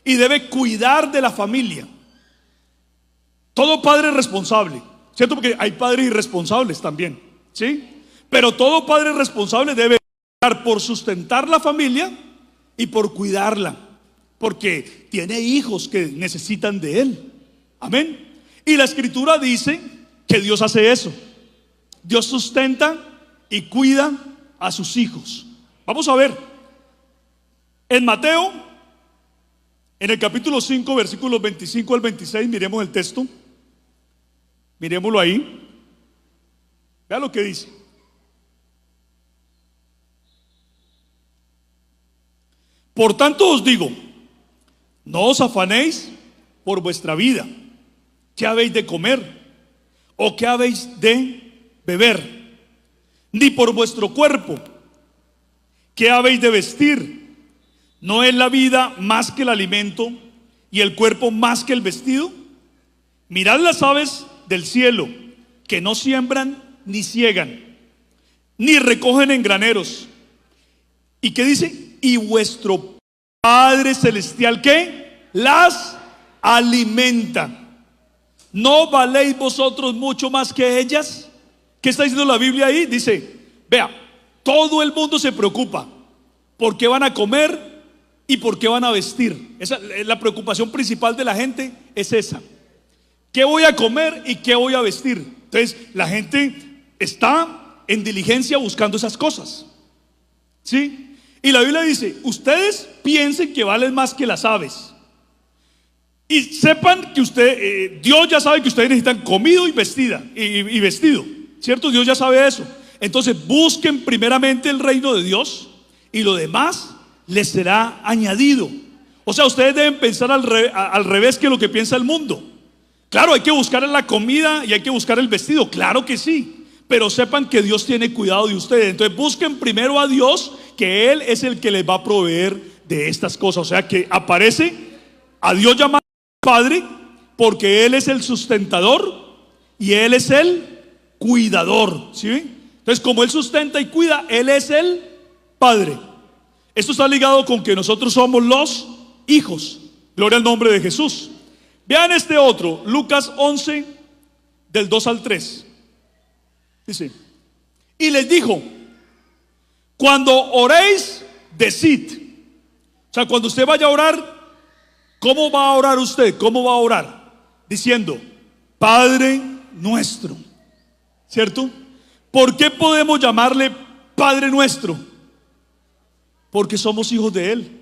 Speaker 1: Y debe cuidar de la familia. Todo padre responsable, ¿cierto? Porque hay padres irresponsables también, ¿sí? Pero todo padre responsable debe velar por sustentar la familia y por cuidarla, porque tiene hijos que necesitan de él. Amén. Y la Escritura dice que Dios hace eso. Dios sustenta y cuida a sus hijos. Vamos a ver en Mateo, en el capítulo 5, versículos 25 al 26. Miremos el texto, miremoslo ahí. Vea lo que dice. Por tanto os digo, no os afanéis por vuestra vida, qué habéis de comer o qué habéis de beber, ni por vuestro cuerpo, qué habéis de vestir. ¿No es la vida más que el alimento y el cuerpo más que el vestido? Mirad las aves del cielo, que no siembran ni ciegan, ni recogen en graneros. ¿Y qué dice? Y vuestro Padre Celestial, ¿qué? Las alimenta. ¿No valéis vosotros mucho más que ellas? ¿Qué está diciendo la Biblia ahí? Dice, vea, todo el mundo se preocupa por qué van a comer y por qué van a vestir. Esa, la preocupación principal de la gente es esa. ¿Qué voy a comer y qué voy a vestir? Entonces la gente está en diligencia buscando esas cosas, ¿sí? Y la Biblia dice, ustedes piensen que valen más que las aves. Y sepan que Dios ya sabe que ustedes necesitan comido y vestido, ¿cierto? Dios ya sabe eso. Entonces busquen primeramente el reino de Dios y lo demás les será añadido. O sea, ustedes deben pensar al revés que lo que piensa el mundo. Claro, hay que buscar la comida y hay que buscar el vestido, claro que sí. Pero sepan que Dios tiene cuidado de ustedes. Entonces busquen primero a Dios, que Él es el que les va a proveer de estas cosas. O sea que aparece a Dios llamado Padre, porque Él es el sustentador y Él es el cuidador, ¿sí? Entonces como Él sustenta y cuida, Él es el Padre. Esto está ligado con que nosotros somos los hijos. Gloria al nombre de Jesús. Vean este otro, Lucas 11, del 2 al 3. Dice, y les dijo, cuando oréis, decid. O sea, cuando usted vaya a orar, ¿cómo va a orar usted? ¿Cómo va a orar? Diciendo, Padre nuestro, ¿cierto? ¿Por qué podemos llamarle Padre nuestro? Porque somos hijos de Él.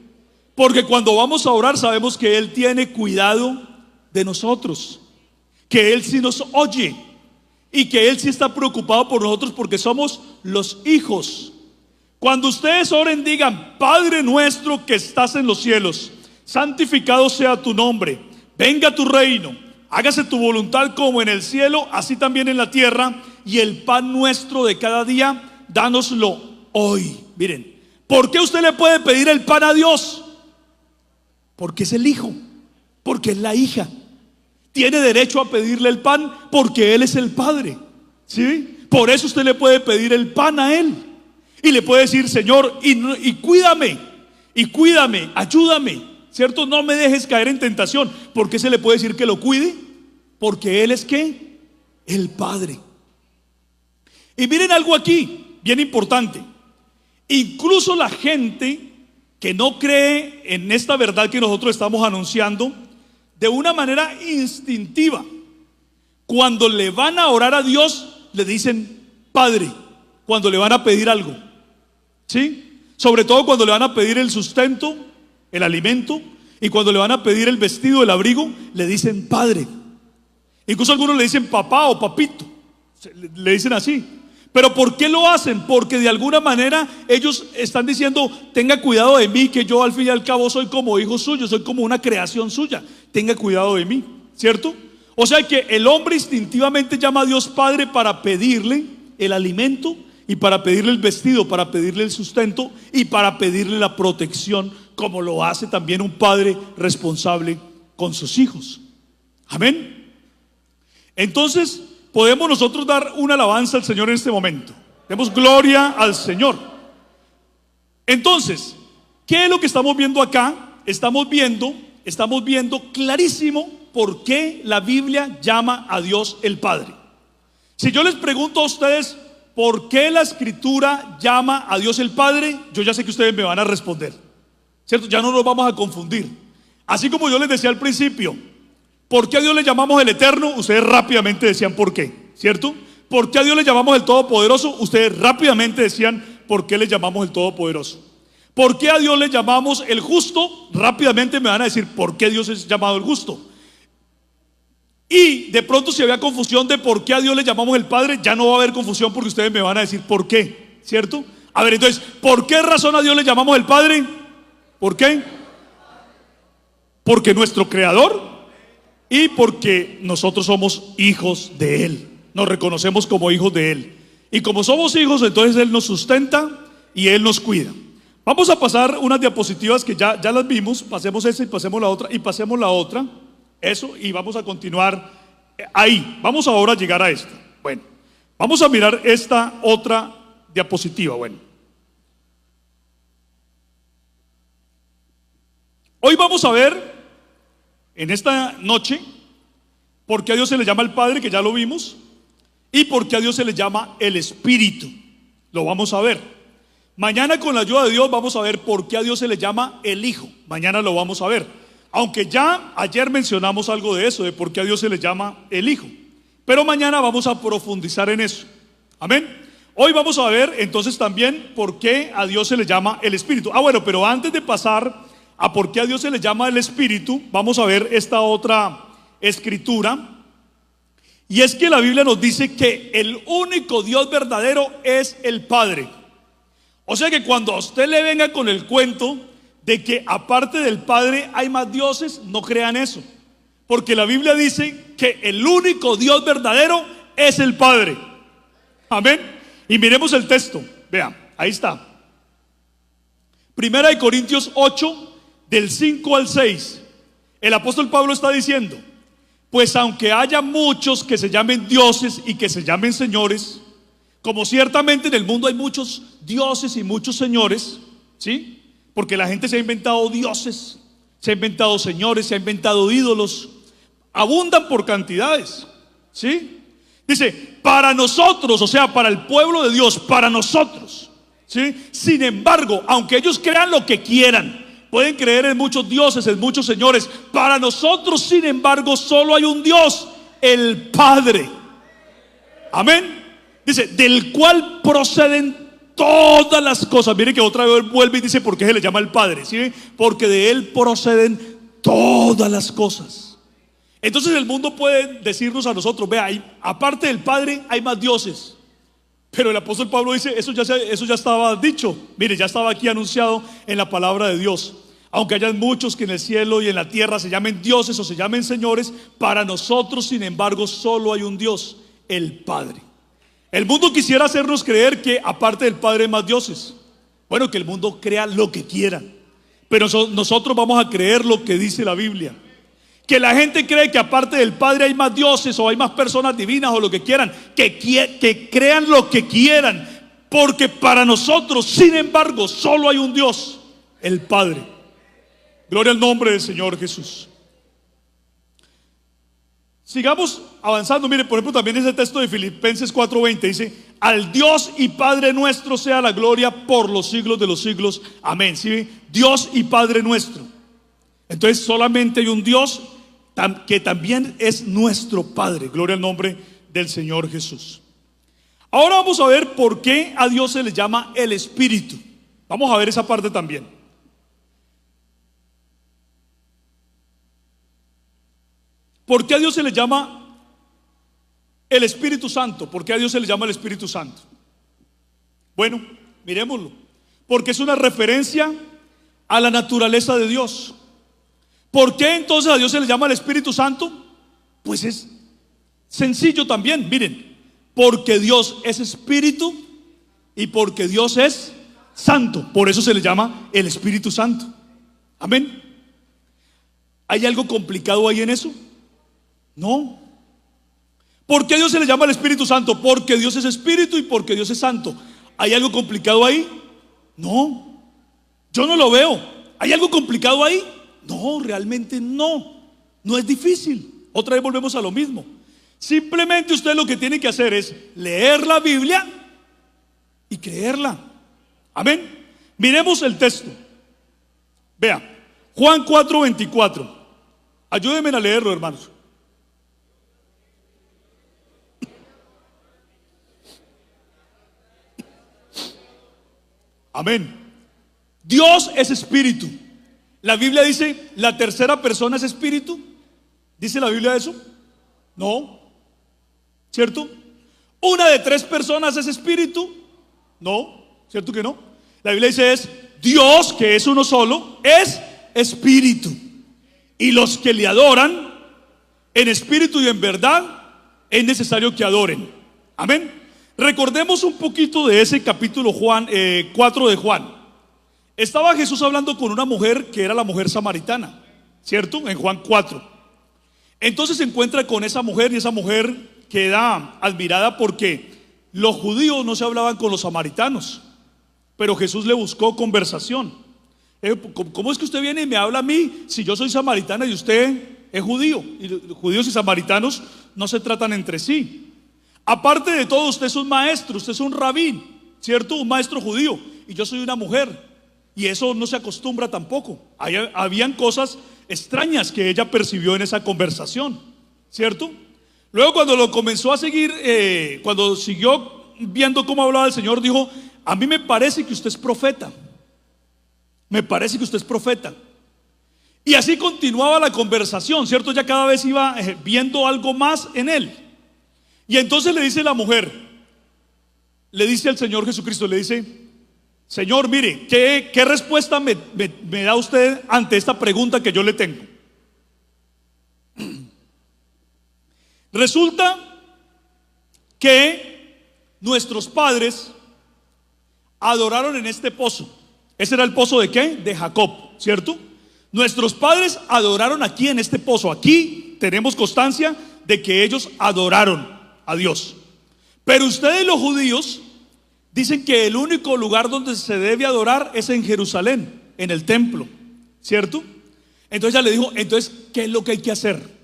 Speaker 1: Porque cuando vamos a orar sabemos que Él tiene cuidado de nosotros, que Él sí nos oye y que Él sí está preocupado por nosotros porque somos los hijos. Cuando ustedes oren, digan, Padre nuestro que estás en los cielos, santificado sea tu nombre, venga tu reino, hágase tu voluntad como en el cielo, así también en la tierra, y el pan nuestro de cada día, dánoslo hoy. Miren, ¿por qué usted le puede pedir el pan a Dios? Porque es el hijo, porque es la hija. Tiene derecho a pedirle el pan porque Él es el Padre, ¿sí? Por eso usted le puede pedir el pan a Él. Y le puede decir, Señor, y cuídame, ayúdame, ¿cierto? No me dejes caer en tentación. ¿Por qué se le puede decir que lo cuide? Porque Él es ¿qué? El Padre. Y miren algo aquí, bien importante. Incluso la gente que no cree en esta verdad que nosotros estamos anunciando, de una manera instintiva, cuando le van a orar a Dios, le dicen Padre, cuando le van a pedir algo, ¿sí? Sobre todo cuando le van a pedir el sustento, el alimento, y cuando le van a pedir el vestido, el abrigo, le dicen Padre. Incluso algunos le dicen papá o papito, le dicen así. ¿Pero por qué lo hacen? Porque de alguna manera ellos están diciendo: tenga cuidado de mí, que yo al fin y al cabo soy como hijo suyo, soy como una creación suya, tenga cuidado de mí, ¿cierto? O sea que el hombre instintivamente llama a Dios Padre para pedirle el alimento, y para pedirle el vestido, para pedirle el sustento, y para pedirle la protección, como lo hace también un padre responsable con sus hijos. Amén. Entonces podemos nosotros dar una alabanza al Señor en este momento. Demos gloria al Señor. Entonces, ¿qué es lo que estamos viendo acá? Estamos viendo clarísimo por qué la Biblia llama a Dios el Padre. Si yo les pregunto a ustedes por qué la Escritura llama a Dios el Padre, yo ya sé que ustedes me van a responder, ¿cierto? Ya no nos vamos a confundir. Así como yo les decía al principio, ¿por qué a Dios le llamamos el Eterno? Ustedes rápidamente decían por qué, ¿cierto? ¿Por qué a Dios le llamamos el Todopoderoso? Ustedes rápidamente decían por qué le llamamos el Todopoderoso. ¿Por qué a Dios le llamamos el Justo? Rápidamente me van a decir por qué Dios es llamado el Justo. Y de pronto, si había confusión de por qué a Dios le llamamos el Padre, ya no va a haber confusión, porque ustedes me van a decir por qué, ¿cierto? A ver, entonces, ¿por qué razón a Dios le llamamos el Padre? ¿Por qué? Porque nuestro Creador, y porque nosotros somos hijos de Él. Nos reconocemos como hijos de Él. Y como somos hijos, entonces Él nos sustenta y Él nos cuida. Vamos a pasar unas diapositivas que ya las vimos. Pasemos esa y pasemos la otra y pasemos la otra. Eso, y vamos a continuar ahí. Vamos ahora a llegar a esta. Bueno, vamos a mirar esta otra diapositiva. Bueno, hoy vamos a ver en esta noche por qué a Dios se le llama el Padre, que ya lo vimos, y por qué a Dios se le llama el Espíritu. Lo vamos a ver. Mañana, con la ayuda de Dios, vamos a ver por qué a Dios se le llama el Hijo. Mañana lo vamos a ver. Aunque ya ayer mencionamos algo de eso, de por qué a Dios se le llama el Hijo. Pero mañana vamos a profundizar en eso. Amén. Hoy vamos a ver entonces también por qué a Dios se le llama el Espíritu. Bueno, pero antes de pasar a por qué a Dios se le llama el Espíritu, vamos a ver esta otra escritura. Y es que la Biblia nos dice que el único Dios verdadero es el Padre. O sea que cuando a usted le venga con el cuento de que aparte del Padre hay más dioses, no crean eso, porque la Biblia dice que el único Dios verdadero es el Padre. Amén. Y miremos el texto. Vean, ahí está. Primera de Corintios 8, del 5 al 6. El apóstol Pablo está diciendo: pues aunque haya muchos que se llamen dioses y que se llamen señores, como ciertamente en el mundo hay muchos dioses y muchos señores, ¿sí? Porque la gente se ha inventado dioses, se ha inventado señores, se ha inventado ídolos, abundan por cantidades, ¿sí? Dice, para nosotros, o sea, para el pueblo de Dios, para nosotros, ¿sí? Sin embargo, aunque ellos crean lo que quieran, pueden creer en muchos dioses, en muchos señores, para nosotros, sin embargo, solo hay un Dios, el Padre. Amén. Dice, del cual proceden todas las cosas. Mire que otra vez vuelve y dice por qué se le llama el Padre, ¿sí? Porque de Él proceden todas las cosas. Entonces el mundo puede decirnos a nosotros: vea, aparte del Padre hay más dioses. Pero el apóstol Pablo dice: eso ya estaba dicho. Mire, ya estaba aquí anunciado en la palabra de Dios. Aunque haya muchos que en el cielo y en la tierra se llamen dioses o se llamen señores, para nosotros, sin embargo, solo hay un Dios, el Padre. El mundo quisiera hacernos creer que aparte del Padre hay más dioses. Bueno, que el mundo crea lo que quiera, pero nosotros vamos a creer lo que dice la Biblia. Que la gente cree que aparte del Padre hay más dioses o hay más personas divinas o lo que quieran, que crean lo que quieran, porque para nosotros, sin embargo, solo hay un Dios, el Padre. Gloria al nombre del Señor Jesús. Sigamos avanzando. Mire, por ejemplo, también ese texto de Filipenses 4:20 dice: al Dios y Padre nuestro sea la gloria por los siglos de los siglos. Amén. ¿Sí? Dios y Padre nuestro. Entonces solamente hay un Dios que también es nuestro Padre. Gloria al nombre del Señor Jesús. Ahora vamos a ver por qué a Dios se le llama el Espíritu. Vamos a ver esa parte también. ¿Por qué a Dios se le llama el Espíritu Santo? ¿Por qué a Dios se le llama el Espíritu Santo? Bueno, miremoslo, porque es una referencia a la naturaleza de Dios. ¿Por qué entonces a Dios se le llama el Espíritu Santo? Pues es sencillo también, miren, porque Dios es espíritu y porque Dios es santo, por eso se le llama el Espíritu Santo. Amén. ¿Hay algo complicado ahí en eso? No. ¿Por qué Dios se le llama el Espíritu Santo? Porque Dios es espíritu y porque Dios es santo. ¿Hay algo complicado ahí? No, yo no lo veo. ¿Hay algo complicado ahí? No, realmente no. No es difícil. Otra vez volvemos a lo mismo. Simplemente usted lo que tiene que hacer es leer la Biblia y creerla. Amén. Miremos el texto. Vea, Juan 4:24. Ayúdenme a leerlo, hermanos. Amén. Dios es espíritu. La Biblia dice, la tercera persona es espíritu. ¿Dice la Biblia eso? No. ¿Cierto? Una de tres personas es espíritu. No. ¿Cierto que no? La Biblia dice es Dios, que es uno solo, es espíritu. Y los que le adoran en espíritu y en verdad, es necesario que adoren. Amén. Recordemos un poquito de ese capítulo 4 de Juan. Estaba Jesús hablando con una mujer que era la mujer samaritana, ¿cierto? En Juan 4. Entonces se encuentra con esa mujer y esa mujer queda admirada porque los judíos no se hablaban con los samaritanos, pero Jesús le buscó conversación. ¿Cómo es que usted viene y me habla a mí si yo soy samaritana y usted es judío? Y los judíos y samaritanos no se tratan entre sí. Aparte de todo, usted es un maestro, usted es un rabí, ¿cierto? Un maestro judío, y yo soy una mujer. Y eso no se acostumbra tampoco. Habían cosas extrañas que ella percibió en esa conversación, ¿cierto? Luego cuando lo comenzó a seguir, cuando siguió viendo cómo hablaba el Señor, dijo: a mí me parece que usted es profeta. Me parece que usted es profeta. Y así continuaba la conversación, ¿cierto? Ya cada vez iba viendo algo más en él. Y entonces le dice la mujer, le dice al Señor Jesucristo, le dice: Señor, mire, ¿qué respuesta me da usted ante esta pregunta que yo le tengo? Resulta que nuestros padres adoraron en este pozo. ¿Ese era el pozo de qué? De Jacob, ¿cierto? Nuestros padres adoraron aquí en este pozo. Aquí tenemos constancia de que ellos adoraron a Dios. Pero ustedes, los judíos, dicen que el único lugar donde se debe adorar es en Jerusalén, en el templo, ¿cierto? Entonces ella le dijo: entonces, ¿qué es lo que hay que hacer?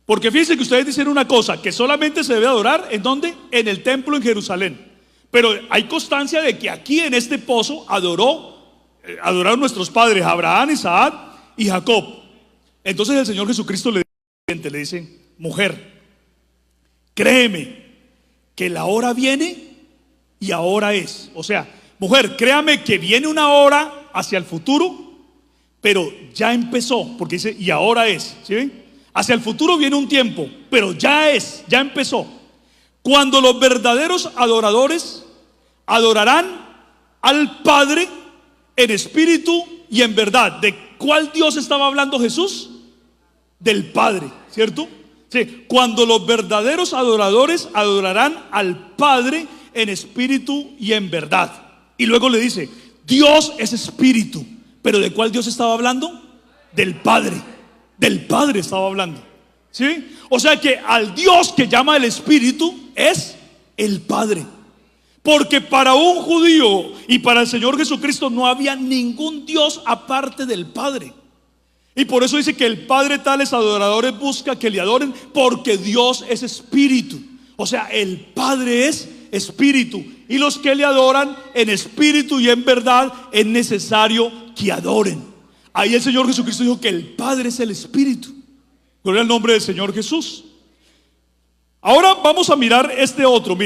Speaker 1: Porque fíjense que ustedes dicen una cosa, que solamente se debe adorar, ¿en dónde? En el templo en Jerusalén. Pero hay constancia de que aquí en este pozo adoraron nuestros padres, Abraham, Isaac y Jacob. Entonces el Señor Jesucristo le dice: mujer, créeme que la hora viene y ahora es. O sea, mujer, créame que viene una hora hacia el futuro, pero ya empezó, porque dice y ahora es, ¿sí ven? Hacia el futuro viene un tiempo, pero ya empezó. Cuando los verdaderos adoradores adorarán al Padre en espíritu y en verdad. ¿De cuál Dios estaba hablando Jesús? Del Padre, ¿cierto? Sí, cuando los verdaderos adoradores adorarán al Padre en espíritu y en verdad. Y luego le dice: Dios es espíritu. ¿Pero de cuál Dios estaba hablando? Del Padre. Del Padre estaba hablando, ¿sí? O sea que al Dios que llama el espíritu es el Padre. Porque para un judío y para el Señor Jesucristo no había ningún Dios aparte del Padre. Y por eso dice que el Padre tales adoradores busca que le adoren, porque Dios es espíritu. O sea, el Padre es espíritu, y los que le adoran en espíritu y en verdad es necesario que adoren. Ahí el Señor Jesucristo dijo que el Padre es el espíritu. Gloria al nombre del Señor Jesús. Ahora vamos a mirar este otro.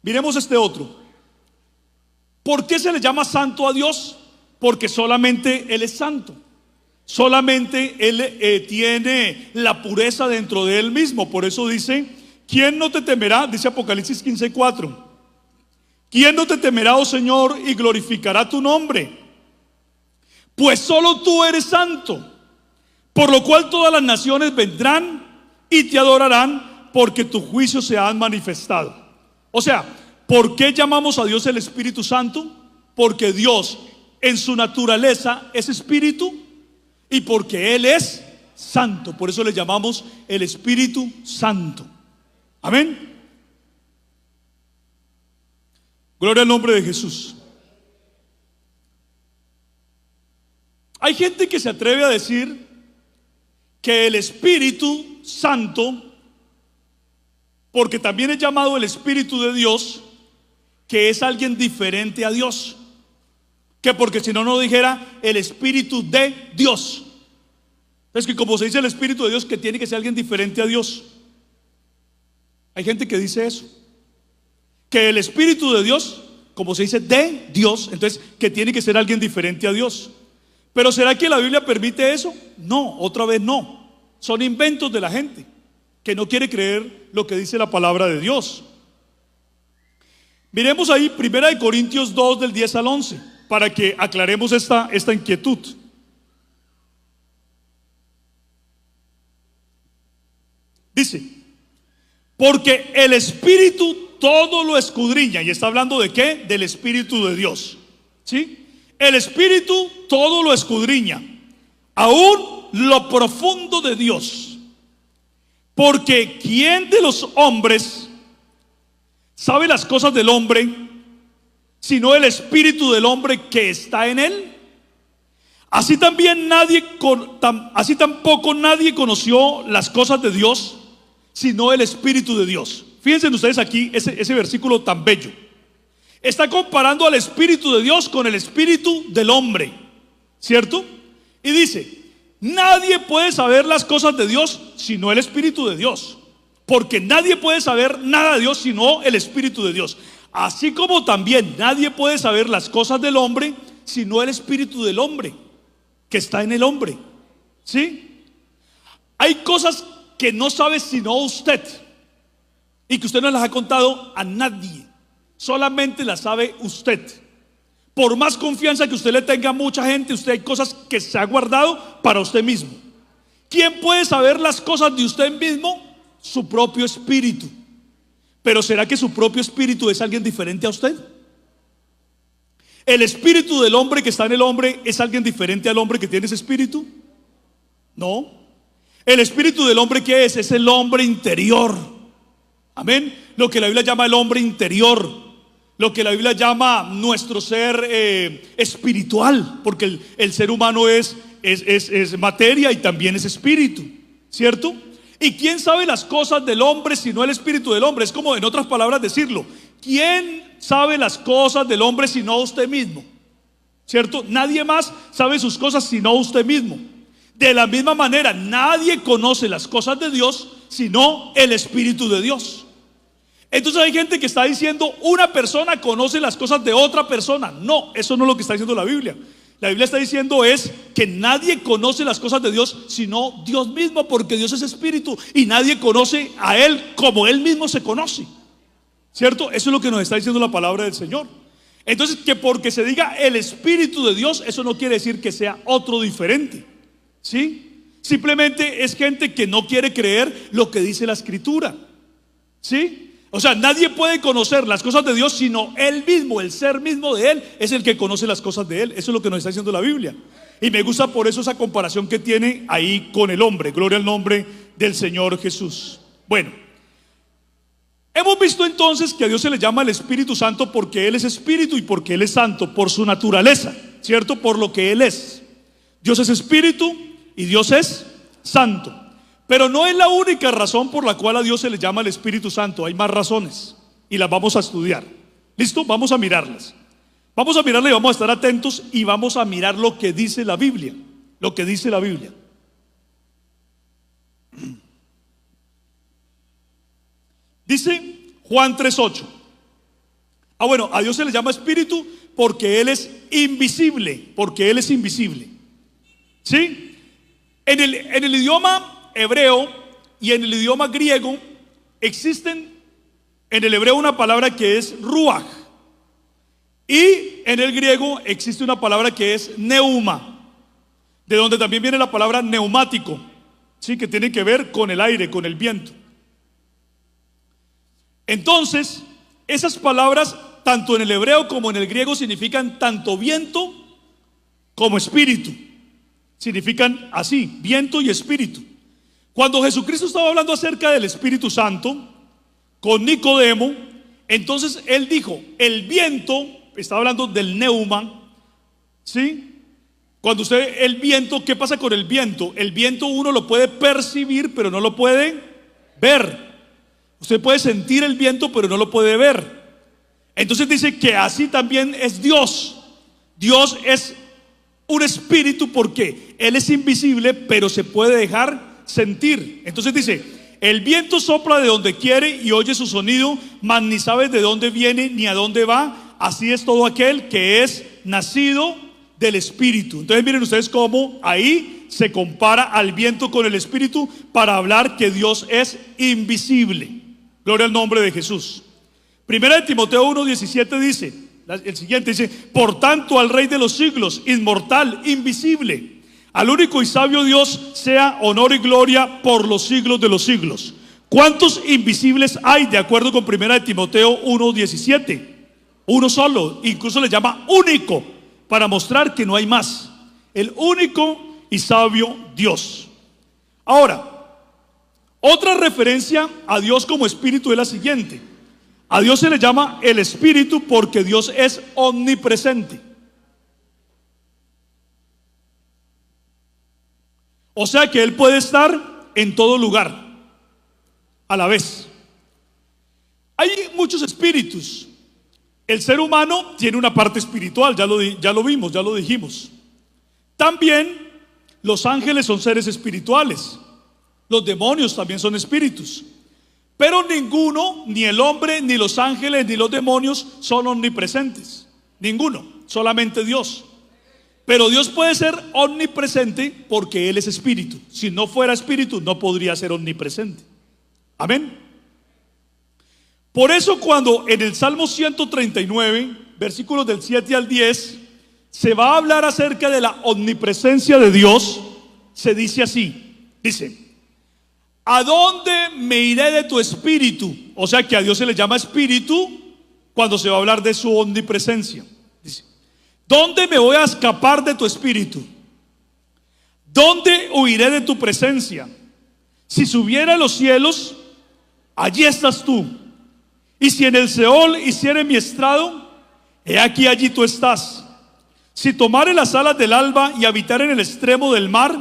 Speaker 1: Miremos este otro. ¿Por qué se le llama santo a Dios? Porque solamente Él es santo. Solamente Él tiene la pureza dentro de Él mismo. Por eso dice: ¿quién no te temerá? Dice Apocalipsis 15:4. ¿Quién no te temerá, oh Señor, y glorificará tu nombre? Pues solo tú eres santo, por lo cual todas las naciones vendrán y te adorarán, porque tus juicios se han manifestado. O sea, ¿por qué llamamos a Dios el Espíritu Santo? Porque Dios en su naturaleza es espíritu y porque Él es santo. Por eso le llamamos el Espíritu Santo. Amén. Gloria al nombre de Jesús. Hay gente que se atreve a decir que el Espíritu Santo, porque también es llamado el Espíritu de Dios, que es alguien diferente a Dios, que porque si no, no dijera el Espíritu de Dios. Es que como se dice el Espíritu de Dios, que tiene que ser alguien diferente a Dios. Hay gente que dice eso, que el Espíritu de Dios, como se dice de Dios, entonces que tiene que ser alguien diferente a Dios. Pero ¿será que la Biblia permite eso? No, otra vez no. Son inventos de la gente que no quiere creer lo que dice la palabra de Dios. Miremos ahí 1 Corintios 2 del 10 al 11 para que aclaremos esta inquietud. Dice: porque el Espíritu todo lo escudriña. Y está hablando ¿de qué? Del Espíritu de Dios. ¿Sí? El Espíritu todo lo escudriña, aún lo profundo de Dios. Porque ¿quién de los hombres sabe las cosas del hombre, sino el espíritu del hombre que está en él? Así tampoco nadie conoció las cosas de Dios, sino el Espíritu de Dios. Fíjense ustedes aquí ese versículo tan bello. Está comparando al Espíritu de Dios con el espíritu del hombre, ¿cierto? Y dice: nadie puede saber las cosas de Dios sino el Espíritu de Dios, porque nadie puede saber nada de Dios sino el Espíritu de Dios. Así como también nadie puede saber las cosas del hombre sino el espíritu del hombre que está en el hombre. ¿Sí? Hay cosas que no sabe sino usted, y que usted no las ha contado a nadie, solamente las sabe usted. Por más confianza que usted le tenga a mucha gente, usted hay cosas que se ha guardado para usted mismo. ¿Quién puede saber las cosas de usted mismo? Su propio espíritu. Pero ¿será que su propio espíritu es alguien diferente a usted? ¿El espíritu del hombre que está en el hombre es alguien diferente al hombre que tiene ese espíritu? No. El espíritu del hombre, ¿qué es? Es el hombre interior. Amén. Lo que la Biblia llama el hombre interior, lo que la Biblia llama nuestro ser espiritual, porque el ser humano es materia y también es espíritu, ¿cierto? ¿Y quién sabe las cosas del hombre sino el espíritu del hombre? Es como, en otras palabras, decirlo: ¿quién sabe las cosas del hombre sino usted mismo? ¿Cierto? Nadie más sabe sus cosas sino usted mismo. De la misma manera, nadie conoce las cosas de Dios sino el Espíritu de Dios. Entonces hay gente que está diciendo: una persona conoce las cosas de otra persona. No, eso no es lo que está diciendo la Biblia. La Biblia está diciendo es que nadie conoce las cosas de Dios sino Dios mismo, porque Dios es espíritu y nadie conoce a Él como Él mismo se conoce, ¿cierto? Eso es lo que nos está diciendo la palabra del Señor. Entonces, que porque se diga el Espíritu de Dios, eso no quiere decir que sea otro diferente, ¿sí? Simplemente es gente que no quiere creer lo que dice la Escritura, ¿sí? O sea, nadie puede conocer las cosas de Dios sino Él mismo, el ser mismo de Él es el que conoce las cosas de Él. Eso es lo que nos está diciendo la Biblia. Y me gusta por eso esa comparación que tiene ahí con el hombre. Gloria al nombre del Señor Jesús. Bueno, hemos visto entonces que a Dios se le llama el Espíritu Santo porque Él es espíritu y porque Él es santo, por su naturaleza, ¿cierto? Por lo que Él es. Dios es espíritu y Dios es santo. Pero no es la única razón por la cual a Dios se le llama el Espíritu Santo. Hay más razones y las vamos a estudiar. ¿Listo? Vamos a mirarlas. Vamos a mirarlas y vamos a estar atentos y vamos a mirar lo que dice la Biblia. Lo que dice la Biblia. Dice Juan 3:8. Bueno, a Dios se le llama Espíritu porque Él es invisible. Porque Él es invisible. ¿Sí? En el idioma hebreo y en el idioma griego existen en el hebreo una palabra que es ruach. Y en el griego existe una palabra que es neuma, de donde también viene la palabra neumático, ¿sí? Que tiene que ver con el aire, con el viento. Entonces, esas palabras, tanto en el hebreo como en el griego, significan tanto viento como espíritu. Significan así, viento y espíritu. Cuando Jesucristo estaba hablando acerca del Espíritu Santo con Nicodemo, entonces él dijo, el viento, estaba hablando del neuma, ¿sí? Cuando el viento, ¿qué pasa con el viento? El viento uno lo puede percibir, pero no lo puede ver. Usted puede sentir el viento, pero no lo puede ver. Entonces dice que así también es Dios. Dios es un espíritu porque Él es invisible, pero se puede dejar sentir. Entonces dice, el viento sopla de donde quiere y oye su sonido, mas ni sabes de dónde viene ni a dónde va. Así es todo aquel que es nacido del espíritu. Entonces miren ustedes cómo ahí se compara al viento con el espíritu para hablar que Dios es invisible. Gloria al nombre de Jesús. Primera de Timoteo 1:17 dice, el siguiente dice, por tanto al Rey de los siglos, inmortal, invisible, al único y sabio Dios, sea honor y gloria por los siglos de los siglos. ¿Cuántos invisibles hay de acuerdo con Primera de Timoteo 1:17? Uno solo, incluso le llama único, para mostrar que no hay más. El único y sabio Dios. Ahora, otra referencia a Dios como espíritu es la siguiente. A Dios se le llama el espíritu porque Dios es omnipresente. O sea que Él puede estar en todo lugar a la vez. Hay muchos espíritus. El ser humano tiene una parte espiritual, ya lo vimos, ya lo dijimos. También los ángeles son seres espirituales. Los demonios también son espíritus. Pero ninguno, ni el hombre, ni los ángeles, ni los demonios son omnipresentes. Ninguno, solamente Dios. Pero Dios puede ser omnipresente porque Él es espíritu. Si no fuera espíritu, no podría ser omnipresente. Amén. Por eso cuando en el Salmo 139, versículos del 7 al 10, se va a hablar acerca de la omnipresencia de Dios, se dice así, dice, ¿a dónde me iré de tu espíritu? O sea que a Dios se le llama espíritu cuando se va a hablar de su omnipresencia. Dice, ¿dónde me voy a escapar de tu espíritu? ¿Dónde huiré de tu presencia? Si subiera a los cielos, allí estás tú. Y si en el Seol hiciere mi estrado, he aquí allí tú estás. Si tomare las alas del alba y habitar en el extremo del mar,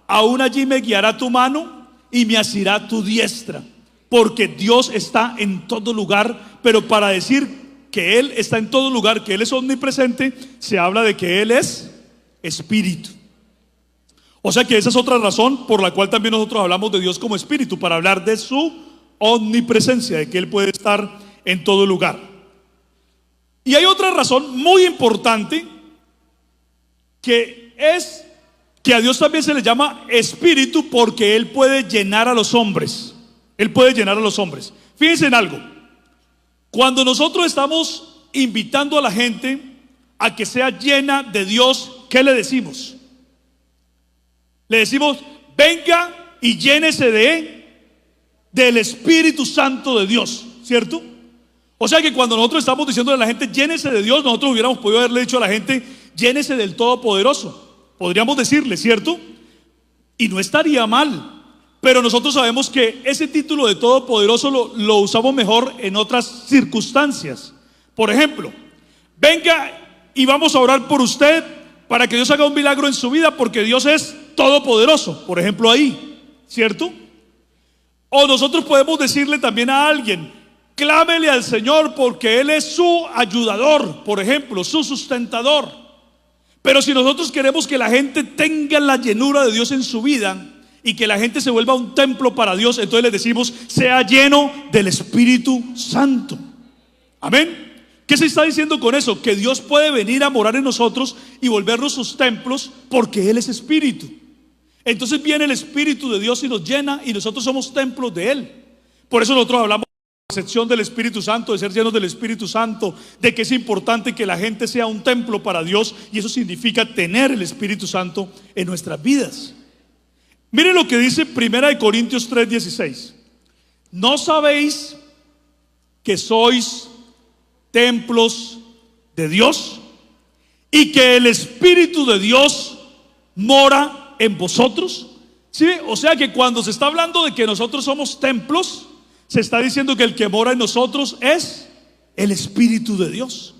Speaker 1: aún allí me guiará tu mano y me asirá tu diestra. Porque Dios está en todo lugar. Pero para decir que Él está en todo lugar, que Él es omnipresente, se habla de que Él es espíritu. O sea que esa es otra razón por la cual también nosotros hablamos de Dios como espíritu, para hablar de su omnipresencia, de que Él puede estar en todo lugar. Y hay otra razón muy importante, que es que a Dios también se le llama espíritu porque Él puede llenar a los hombres. Él puede llenar a los hombres. Fíjense en algo. Cuando nosotros estamos invitando a la gente a que sea llena de Dios, ¿qué le decimos? Le decimos, venga y llénese del Espíritu Santo de Dios, ¿cierto? O sea que cuando nosotros estamos diciendo a la gente, llénese de Dios, nosotros hubiéramos podido haberle dicho a la gente, llénese del Todopoderoso. Podríamos decirle, ¿cierto? Y no estaría mal. Pero nosotros sabemos que ese título de Todopoderoso lo usamos mejor en otras circunstancias. Por ejemplo, venga y vamos a orar por usted para que Dios haga un milagro en su vida, porque Dios es todopoderoso. Por ejemplo, ahí, ¿cierto? O nosotros podemos decirle también a alguien, clámele al Señor porque Él es su ayudador, por ejemplo, su sustentador. Pero si nosotros queremos que la gente tenga la llenura de Dios en su vida y que la gente se vuelva un templo para Dios, entonces le decimos, sea lleno del Espíritu Santo. Amén. ¿Qué se está diciendo con eso? Que Dios puede venir a morar en nosotros y volvernos sus templos porque Él es Espíritu. Entonces viene el Espíritu de Dios y nos llena y nosotros somos templos de Él. Por eso nosotros hablamos recepción del Espíritu Santo, de ser llenos del Espíritu Santo, de que es importante que la gente sea un templo para Dios, y eso significa tener el Espíritu Santo en nuestras vidas. Miren lo que dice 1 Corintios 3:16. ¿No sabéis que sois templos de Dios y que el Espíritu de Dios mora en vosotros? ¿Sí? O sea que cuando se está hablando de que nosotros somos templos, se está diciendo que el que mora en nosotros es el Espíritu de Dios.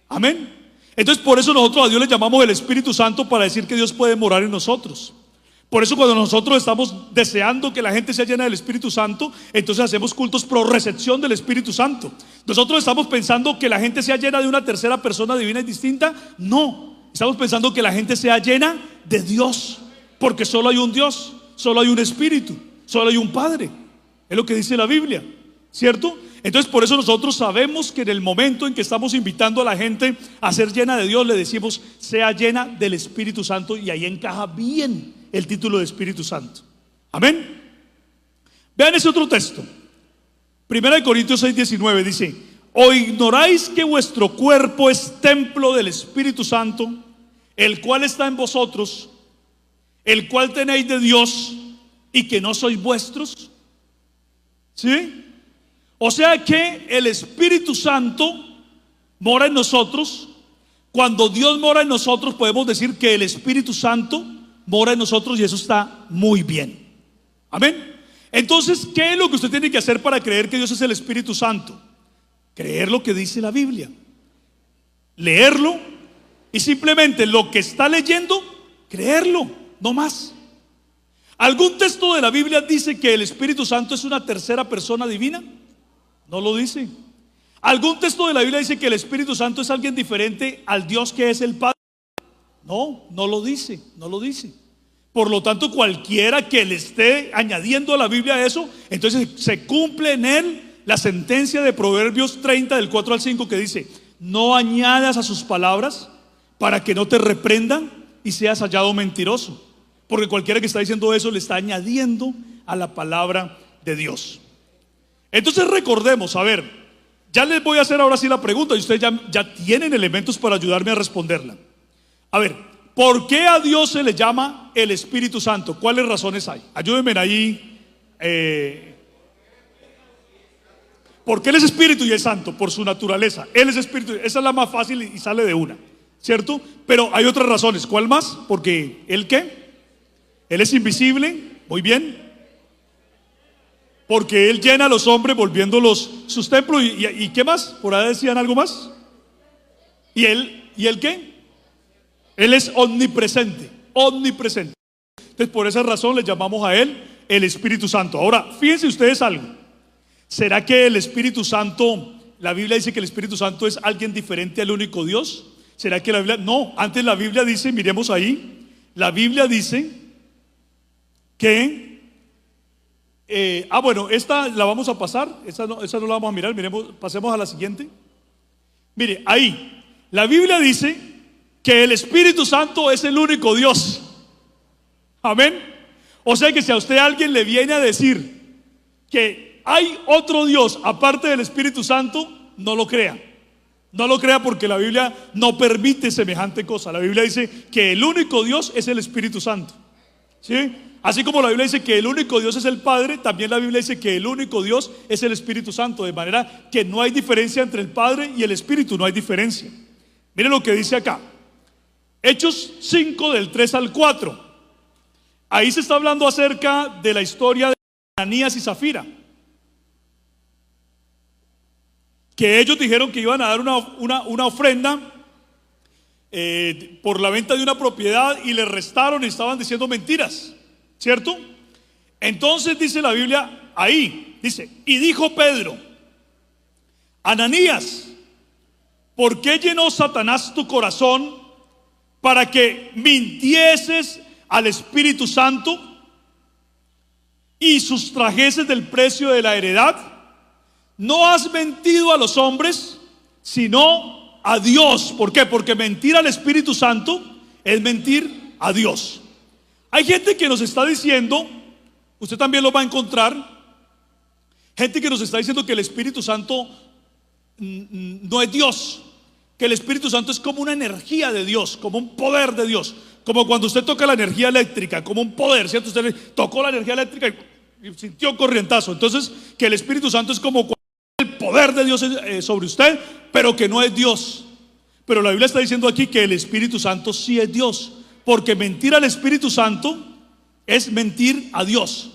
Speaker 1: Amén. Entonces por eso nosotros a Dios le llamamos el Espíritu Santo, para decir que Dios puede morar en nosotros. Por eso cuando nosotros estamos deseando que la gente sea llena del Espíritu Santo, entonces hacemos cultos pro recepción del Espíritu Santo. Nosotros estamos pensando que la gente sea llena de una tercera persona divina y distinta. No, estamos pensando que la gente sea llena de Dios, porque solo hay un Dios, solo hay un Espíritu, solo hay un Padre. Es lo que dice la Biblia, ¿cierto? Entonces por eso nosotros sabemos que en el momento en que estamos invitando a la gente a ser llena de Dios, le decimos sea llena del Espíritu Santo, y ahí encaja bien el título de Espíritu Santo. Amén. Vean ese otro texto, 1 Corintios 6:19, dice: ¿o ignoráis que vuestro cuerpo es templo del Espíritu Santo, el cual está en vosotros, el cual tenéis de Dios, y que no sois vuestros? ¿Sí? O sea que el Espíritu Santo mora en nosotros. Cuando Dios mora en nosotros, podemos decir que el Espíritu Santo mora en nosotros, y eso está muy bien. Amén. Entonces, ¿qué es lo que usted tiene que hacer para creer que Dios es el Espíritu Santo? Creer lo que dice la Biblia, leerlo, y simplemente lo que está leyendo, creerlo, no más. ¿Algún texto de la Biblia dice que el Espíritu Santo es una tercera persona divina? No lo dice. ¿Algún texto de la Biblia dice que el Espíritu Santo es alguien diferente al Dios que es el Padre? No, no lo dice, no lo dice. Por lo tanto, cualquiera que le esté añadiendo a la Biblia eso, entonces se cumple en él la sentencia de Proverbios 30 del 4 al 5, que dice: no añadas a sus palabras para que no te reprendan y seas hallado mentiroso. Porque cualquiera que está diciendo eso le está añadiendo a la palabra de Dios. Entonces recordemos, a ver, ya les voy a hacer ahora sí la pregunta, y ustedes ya tienen elementos para ayudarme a responderla. A ver, ¿por qué a Dios se le llama el Espíritu Santo? ¿Cuáles razones hay? Ayúdenme ahí. Porque Él es Espíritu y es Santo, por su naturaleza. Él es Espíritu, esa es la más fácil y sale de una, ¿cierto? Pero hay otras razones. ¿Cuál más? Porque ¿Él qué? Él es invisible, muy bien. Porque Él llena a los hombres volviéndolos sus templos. ¿Y qué más? Por ahí decían algo más. ¿Y Él qué? Él es omnipresente, omnipresente. Entonces por esa razón le llamamos a Él el Espíritu Santo. Ahora, fíjense ustedes algo. ¿Será que el Espíritu Santo, la Biblia dice que el Espíritu Santo es alguien diferente al único Dios? ¿Será que la Biblia? No, antes la Biblia dice, miremos ahí, la Biblia dice que, bueno, esta la vamos a pasar, esa no la vamos a mirar, miremos, pasemos a la siguiente. Mire, ahí, la Biblia dice que el Espíritu Santo es el único Dios. Amén. O sea que si a usted alguien le viene a decir que hay otro Dios aparte del Espíritu Santo, no lo crea. No lo crea, porque la Biblia no permite semejante cosa. La Biblia dice que el único Dios es el Espíritu Santo, ¿sí? Así como la Biblia dice que el único Dios es el Padre, también la Biblia dice que el único Dios es el Espíritu Santo. De manera que no hay diferencia entre el Padre y el Espíritu, no hay diferencia. Miren lo que dice acá, Hechos 5 del 3 al 4. Ahí se está hablando acerca de la historia de Ananías y Zafira, que ellos dijeron que iban a dar una ofrenda por la venta de una propiedad, y le restaron y estaban diciendo mentiras, ¿cierto? Entonces dice la Biblia ahí, dice: y dijo Pedro: Ananías, ¿por qué llenó Satanás tu corazón para que mintieses al Espíritu Santo y sustrajeses del precio de la heredad? No has mentido a los hombres, sino a Dios. ¿Por qué? Porque mentir al Espíritu Santo es mentir a Dios. Hay gente que nos está diciendo, usted también lo va a encontrar, gente que nos está diciendo que el Espíritu Santo no es Dios, que el Espíritu Santo es como una energía de Dios, como un poder de Dios, como cuando usted toca la energía eléctrica, como un poder, ¿cierto? Usted tocó la energía eléctrica y sintió corrientazo. Entonces, que el Espíritu Santo es como el poder de Dios sobre usted, pero que no es Dios. Pero la Biblia está diciendo aquí que el Espíritu Santo sí es Dios, porque mentir al Espíritu Santo es mentir a Dios.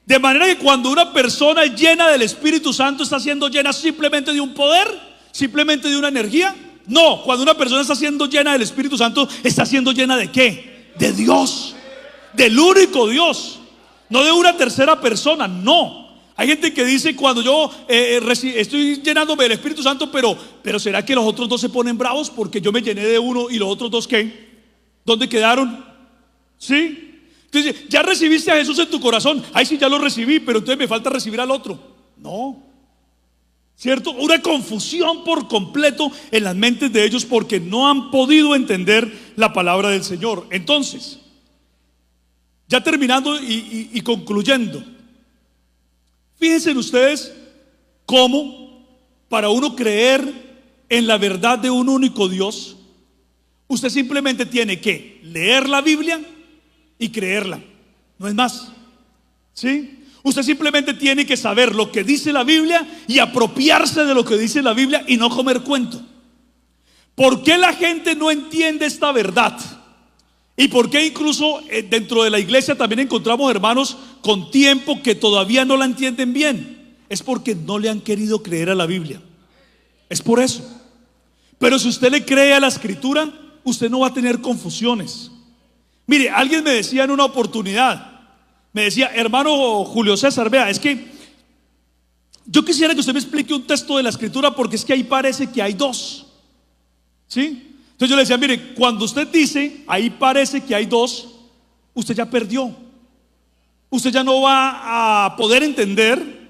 Speaker 1: De manera que cuando una persona es llena del Espíritu Santo, está siendo llena simplemente de un poder, simplemente de una energía. No, cuando una persona está siendo llena del Espíritu Santo, está siendo llena ¿de qué? De Dios, del único Dios, no de una tercera persona. No, hay gente que dice: cuando yo estoy llenándome del Espíritu Santo, pero ¿será que los otros dos se ponen bravos porque yo me llené de uno y los otros dos qué? ¿Dónde quedaron? ¿Sí? Entonces, ya recibiste a Jesús en tu corazón. Ay, sí, ya lo recibí, pero entonces me falta recibir al otro. No, ¿cierto? Una confusión por completo en las mentes de ellos porque no han podido entender la palabra del Señor. Entonces, ya terminando y concluyendo, fíjense ustedes cómo para uno creer en la verdad de un único Dios, usted simplemente tiene que leer la Biblia y creerla, no es más. ¿Sí? Usted simplemente tiene que saber lo que dice la Biblia y apropiarse de lo que dice la Biblia y no comer cuento. ¿Por qué la gente no entiende esta verdad? ¿Y por qué incluso dentro de la iglesia también encontramos hermanos con tiempo que todavía no la entienden bien? Es porque no le han querido creer a la Biblia. Es por eso. Pero si usted le cree a la Escritura, usted no va a tener confusiones. Mire, alguien me decía en una oportunidad, me decía: hermano Julio César, vea, es que yo quisiera que usted me explique un texto de la Escritura, porque es que ahí parece que hay dos. ¿Sí? Entonces yo le decía: mire, cuando usted dice ahí parece que hay dos, usted ya perdió. Usted ya no va a poder entender,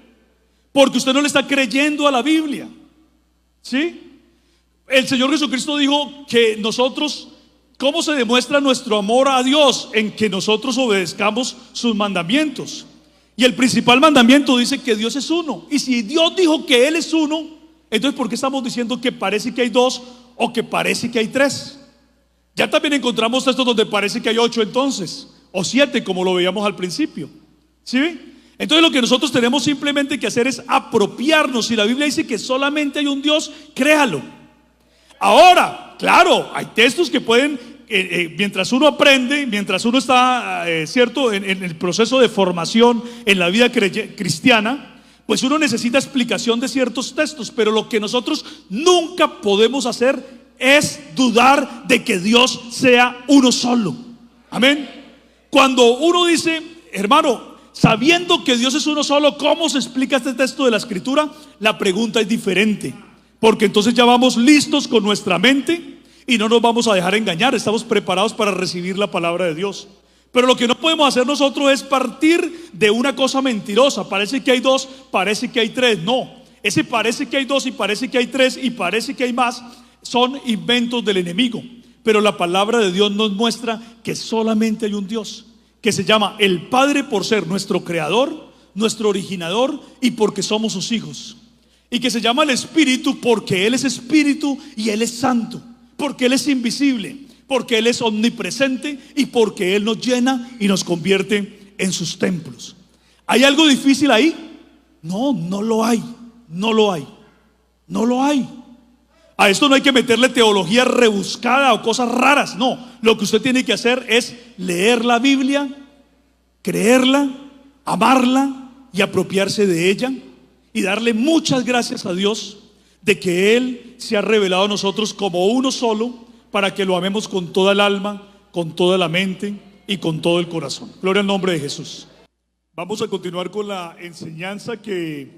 Speaker 1: porque usted no le está creyendo a la Biblia. ¿Sí? El Señor Jesucristo dijo que nosotros, ¿cómo se demuestra nuestro amor a Dios? En que nosotros obedezcamos sus mandamientos. Y el principal mandamiento dice que Dios es uno. Y si Dios dijo que Él es uno, entonces ¿por qué estamos diciendo que parece que hay dos o que parece que hay tres? Ya también encontramos textos donde parece que hay 8 entonces, o 7 como lo veíamos al principio. ¿Sí? Entonces lo que nosotros tenemos simplemente que hacer es apropiarnos. Si la Biblia dice que solamente hay un Dios, créalo. Ahora, claro, hay textos que pueden, mientras uno aprende, mientras uno está, cierto, en el proceso de formación en la vida cristiana, pues uno necesita explicación de ciertos textos. Pero lo que nosotros nunca podemos hacer es dudar de que Dios sea uno solo. Amén. Cuando uno dice: hermano, sabiendo que Dios es uno solo, ¿cómo se explica este texto de la Escritura? La pregunta es diferente, porque entonces ya vamos listos con nuestra mente y no nos vamos a dejar engañar. Estamos preparados para recibir la palabra de Dios. Pero lo que no podemos hacer nosotros es partir de una cosa mentirosa. Parece que hay dos, parece que hay tres. No, ese parece que hay dos y parece que hay tres y parece que hay más son inventos del enemigo. Pero la palabra de Dios nos muestra que solamente hay un Dios, que se llama el Padre por ser nuestro creador, nuestro originador, y porque somos sus hijos. Y que se llama el Espíritu porque Él es Espíritu y Él es santo, porque Él es invisible, porque Él es omnipresente y porque Él nos llena y nos convierte en sus templos. ¿Hay algo difícil ahí? No, no lo hay. No lo hay. No lo hay. A esto no hay que meterle teología rebuscada o cosas raras. No, lo que usted tiene que hacer es leer la Biblia, creerla, amarla y apropiarse de ella, y darle muchas gracias a Dios de que Él se ha revelado a nosotros como uno solo, para que lo amemos con toda el alma, con toda la mente y con todo el corazón. Gloria al nombre de Jesús. Vamos a continuar con la enseñanza que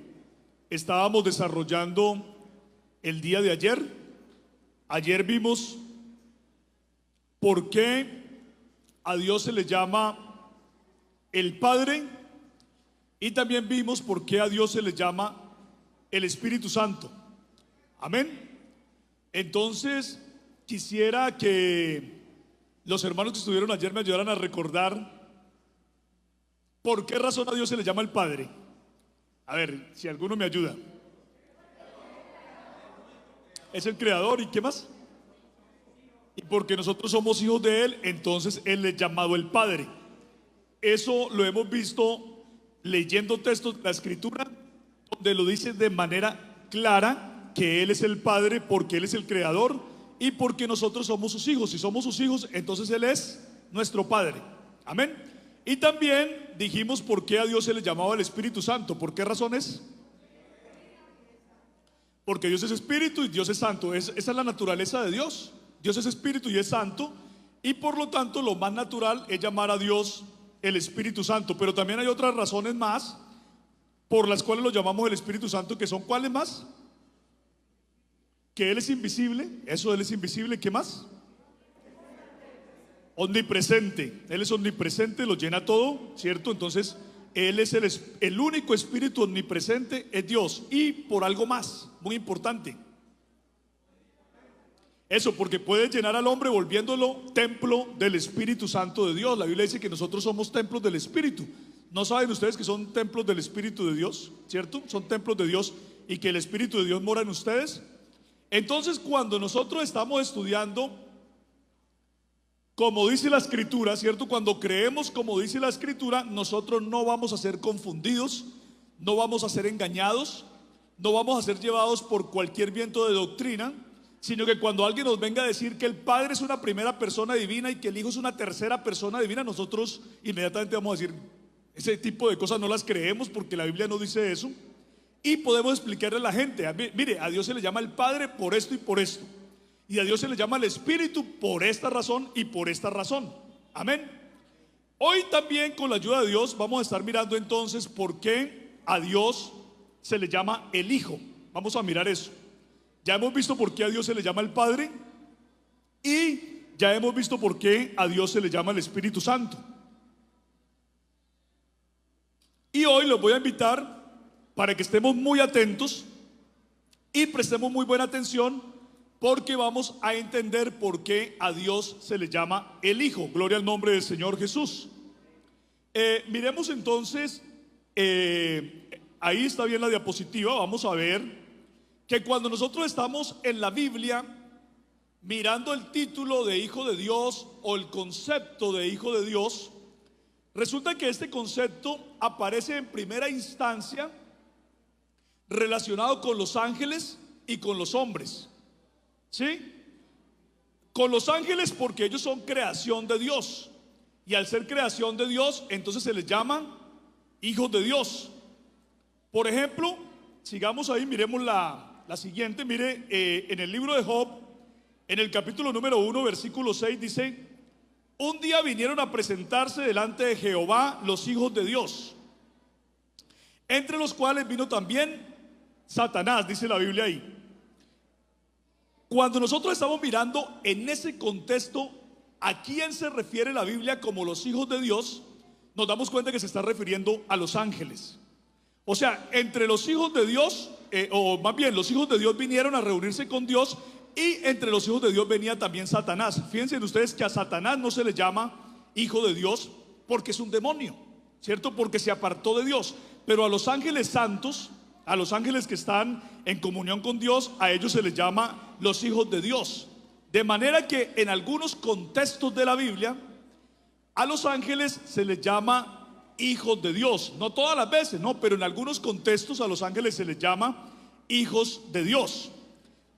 Speaker 1: estábamos desarrollando el día de ayer. Ayer vimos por qué a Dios se le llama el Padre, y también vimos por qué a Dios se le llama el Espíritu Santo. Amén. Entonces quisiera que los hermanos que estuvieron ayer me ayudaran a recordar por qué razón a Dios se le llama el Padre. A ver, si alguno me ayuda. Es el creador, ¿y qué más? Y porque nosotros somos hijos de Él, entonces Él es llamado el Padre. Eso lo hemos visto leyendo textos de la Escritura, donde lo dice de manera clara que Él es el Padre porque Él es el creador y porque nosotros somos sus hijos. Si somos sus hijos, entonces Él es nuestro Padre. Amén. Y también dijimos por qué a Dios se le llamaba el Espíritu Santo. ¿Por qué razones? Porque Dios es Espíritu y Dios es Santo. Esa es la naturaleza de Dios. Dios es Espíritu y es Santo, y por lo tanto lo más natural es llamar a Dios el Espíritu Santo. Pero también hay otras razones más por las cuales lo llamamos el Espíritu Santo, que son ¿cuáles más? Que Él es invisible. Eso, Él es invisible. ¿Qué más? Omnipresente. Él es omnipresente, lo llena todo, ¿cierto? Entonces Él es el único espíritu omnipresente, es Dios. Y por algo más, muy importante. Eso, porque puede llenar al hombre volviéndolo templo del Espíritu Santo de Dios. La Biblia dice que nosotros somos templos del Espíritu. ¿No saben ustedes que son templos del Espíritu de Dios? ¿Cierto? Son templos de Dios y que el Espíritu de Dios mora en ustedes. Entonces, cuando nosotros estamos estudiando como dice la Escritura, ¿cierto? Cuando creemos como dice la Escritura, nosotros no vamos a ser confundidos, no vamos a ser engañados, no vamos a ser llevados por cualquier viento de doctrina, sino que cuando alguien nos venga a decir que el Padre es una primera persona divina y que el Hijo es una tercera persona divina, nosotros inmediatamente vamos a decir, ese tipo de cosas no las creemos porque la Biblia no dice eso. Y podemos explicarle a la gente, mire, a Dios se le llama el Padre por esto y por esto, y a Dios se le llama el Espíritu por esta razón y por esta razón. Amén. Hoy también, con la ayuda de Dios, vamos a estar mirando entonces por qué a Dios se le llama el Hijo. Vamos a mirar eso. Ya hemos visto por qué a Dios se le llama el Padre, y ya hemos visto por qué a Dios se le llama el Espíritu Santo. Y hoy los voy a invitar para que estemos muy atentos y prestemos muy buena atención, porque vamos a entender por qué a Dios se le llama el Hijo. Gloria al nombre del Señor Jesús. Miremos entonces, ahí está bien la diapositiva. Vamos a ver que cuando nosotros estamos en la Biblia mirando el título de Hijo de Dios o el concepto de Hijo de Dios, resulta que este concepto aparece en primera instancia relacionado con los ángeles y con los hombres. ¿Sí? Con los ángeles porque ellos son creación de Dios, y al ser creación de Dios, entonces se les llama hijos de Dios. Por ejemplo, sigamos ahí, miremos la siguiente. Mire, en el libro de Job, en el capítulo número 1, versículo 6, dice: un día vinieron a presentarse delante de Jehová los hijos de Dios, entre los cuales vino también Satanás, dice la Biblia ahí. Cuando nosotros estamos mirando en ese contexto a quién se refiere la Biblia como los hijos de Dios, nos damos cuenta que se está refiriendo a los ángeles. O sea, entre los hijos de Dios, o más bien los hijos de Dios vinieron a reunirse con Dios, y entre los hijos de Dios venía también Satanás. Fíjense ustedes que a Satanás no se le llama hijo de Dios porque es un demonio, ¿cierto? Porque se apartó de Dios. Pero a los ángeles santos, a los ángeles que están en comunión con Dios, a ellos se les llama los hijos de Dios. De manera que en algunos contextos de la Biblia, a los ángeles se les llama hijos de Dios. No todas las veces, no, pero en algunos contextos a los ángeles se les llama hijos de Dios.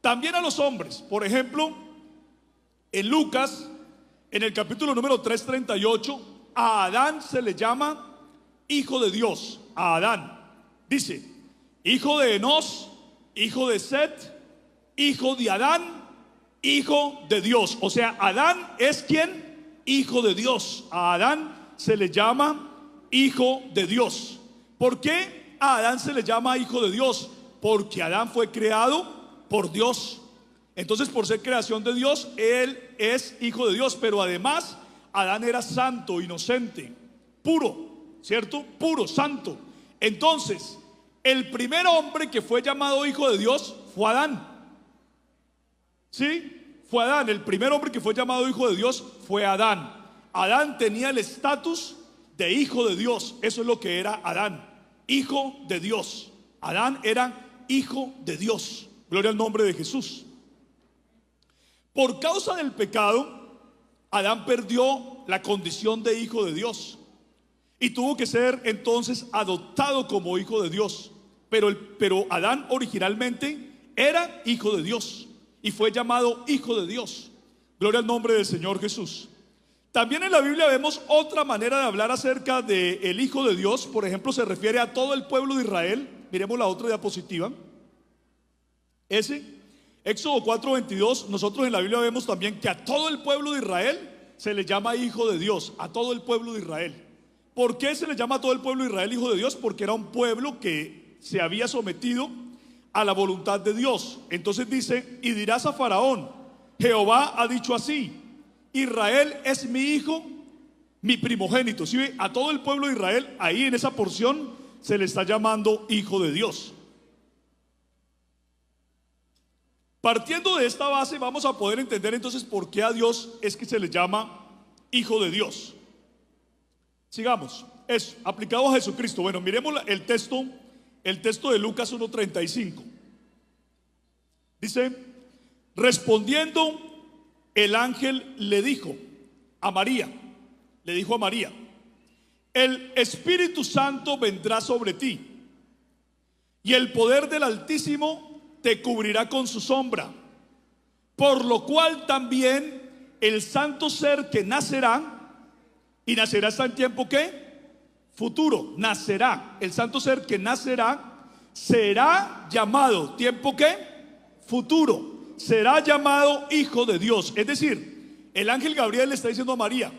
Speaker 1: También a los hombres. Por ejemplo, en Lucas, en el capítulo número 3:38, a Adán se le llama hijo de Dios. A Adán dice: hijo de Enos, hijo de Set, hijo de Adán, hijo de Dios. O sea, Adán es quien, hijo de Dios. A Adán se le llama hijo de Dios. ¿Por qué a Adán se le llama hijo de Dios? Porque Adán fue creado por Dios. Entonces, por ser creación de Dios, él es hijo de Dios. Pero además, Adán era santo, inocente, puro, ¿cierto? Puro, santo. Entonces, el primer hombre que fue llamado hijo de Dios fue Adán. ¿Sí? Fue Adán. El primer hombre que fue llamado hijo de Dios fue Adán. Adán tenía el estatus de hijo de Dios. Eso es lo que era Adán. hijo de Dios. Adán era hijo de Dios. Gloria al nombre de Jesús. Por causa del pecado, Adán perdió la condición de hijo de Dios y tuvo que ser entonces adoptado como hijo de Dios. Pero Adán originalmente era hijo de Dios y fue llamado hijo de Dios. Gloria al nombre del Señor Jesús. También en la Biblia vemos otra manera de hablar acerca del hijo de Dios. Por ejemplo, se refiere a todo el pueblo de Israel. Miremos la otra diapositiva. Éxodo 4:22. Nosotros en la Biblia vemos también que a todo el pueblo de Israel se le llama hijo de Dios. A todo el pueblo de Israel. ¿Por qué se le llama a todo el pueblo de Israel hijo de Dios? Porque era un pueblo que se había sometido a la voluntad de Dios. Entonces dice: y dirás a Faraón, Jehová ha dicho así: Israel es mi hijo, mi primogénito. ¿Sí ve? A todo el pueblo de Israel, ahí en esa porción, se le está llamando hijo de Dios. Partiendo de esta base, vamos a poder entender entonces por qué a Dios es que se le llama hijo de Dios. Sigamos. Es aplicado a Jesucristo. Bueno, miremos el texto de Lucas 1:35. Dice: respondiendo, el ángel le dijo a María, el Espíritu Santo vendrá sobre ti y el poder del Altísimo te cubrirá con su sombra, por lo cual también el santo ser que nacerá, y nacerá está en tiempo ¿qué? Futuro. Nacerá, el santo ser que nacerá será llamado, ¿tiempo qué? Futuro. Será llamado hijo de Dios. Es decir, el ángel Gabriel le está diciendo a María: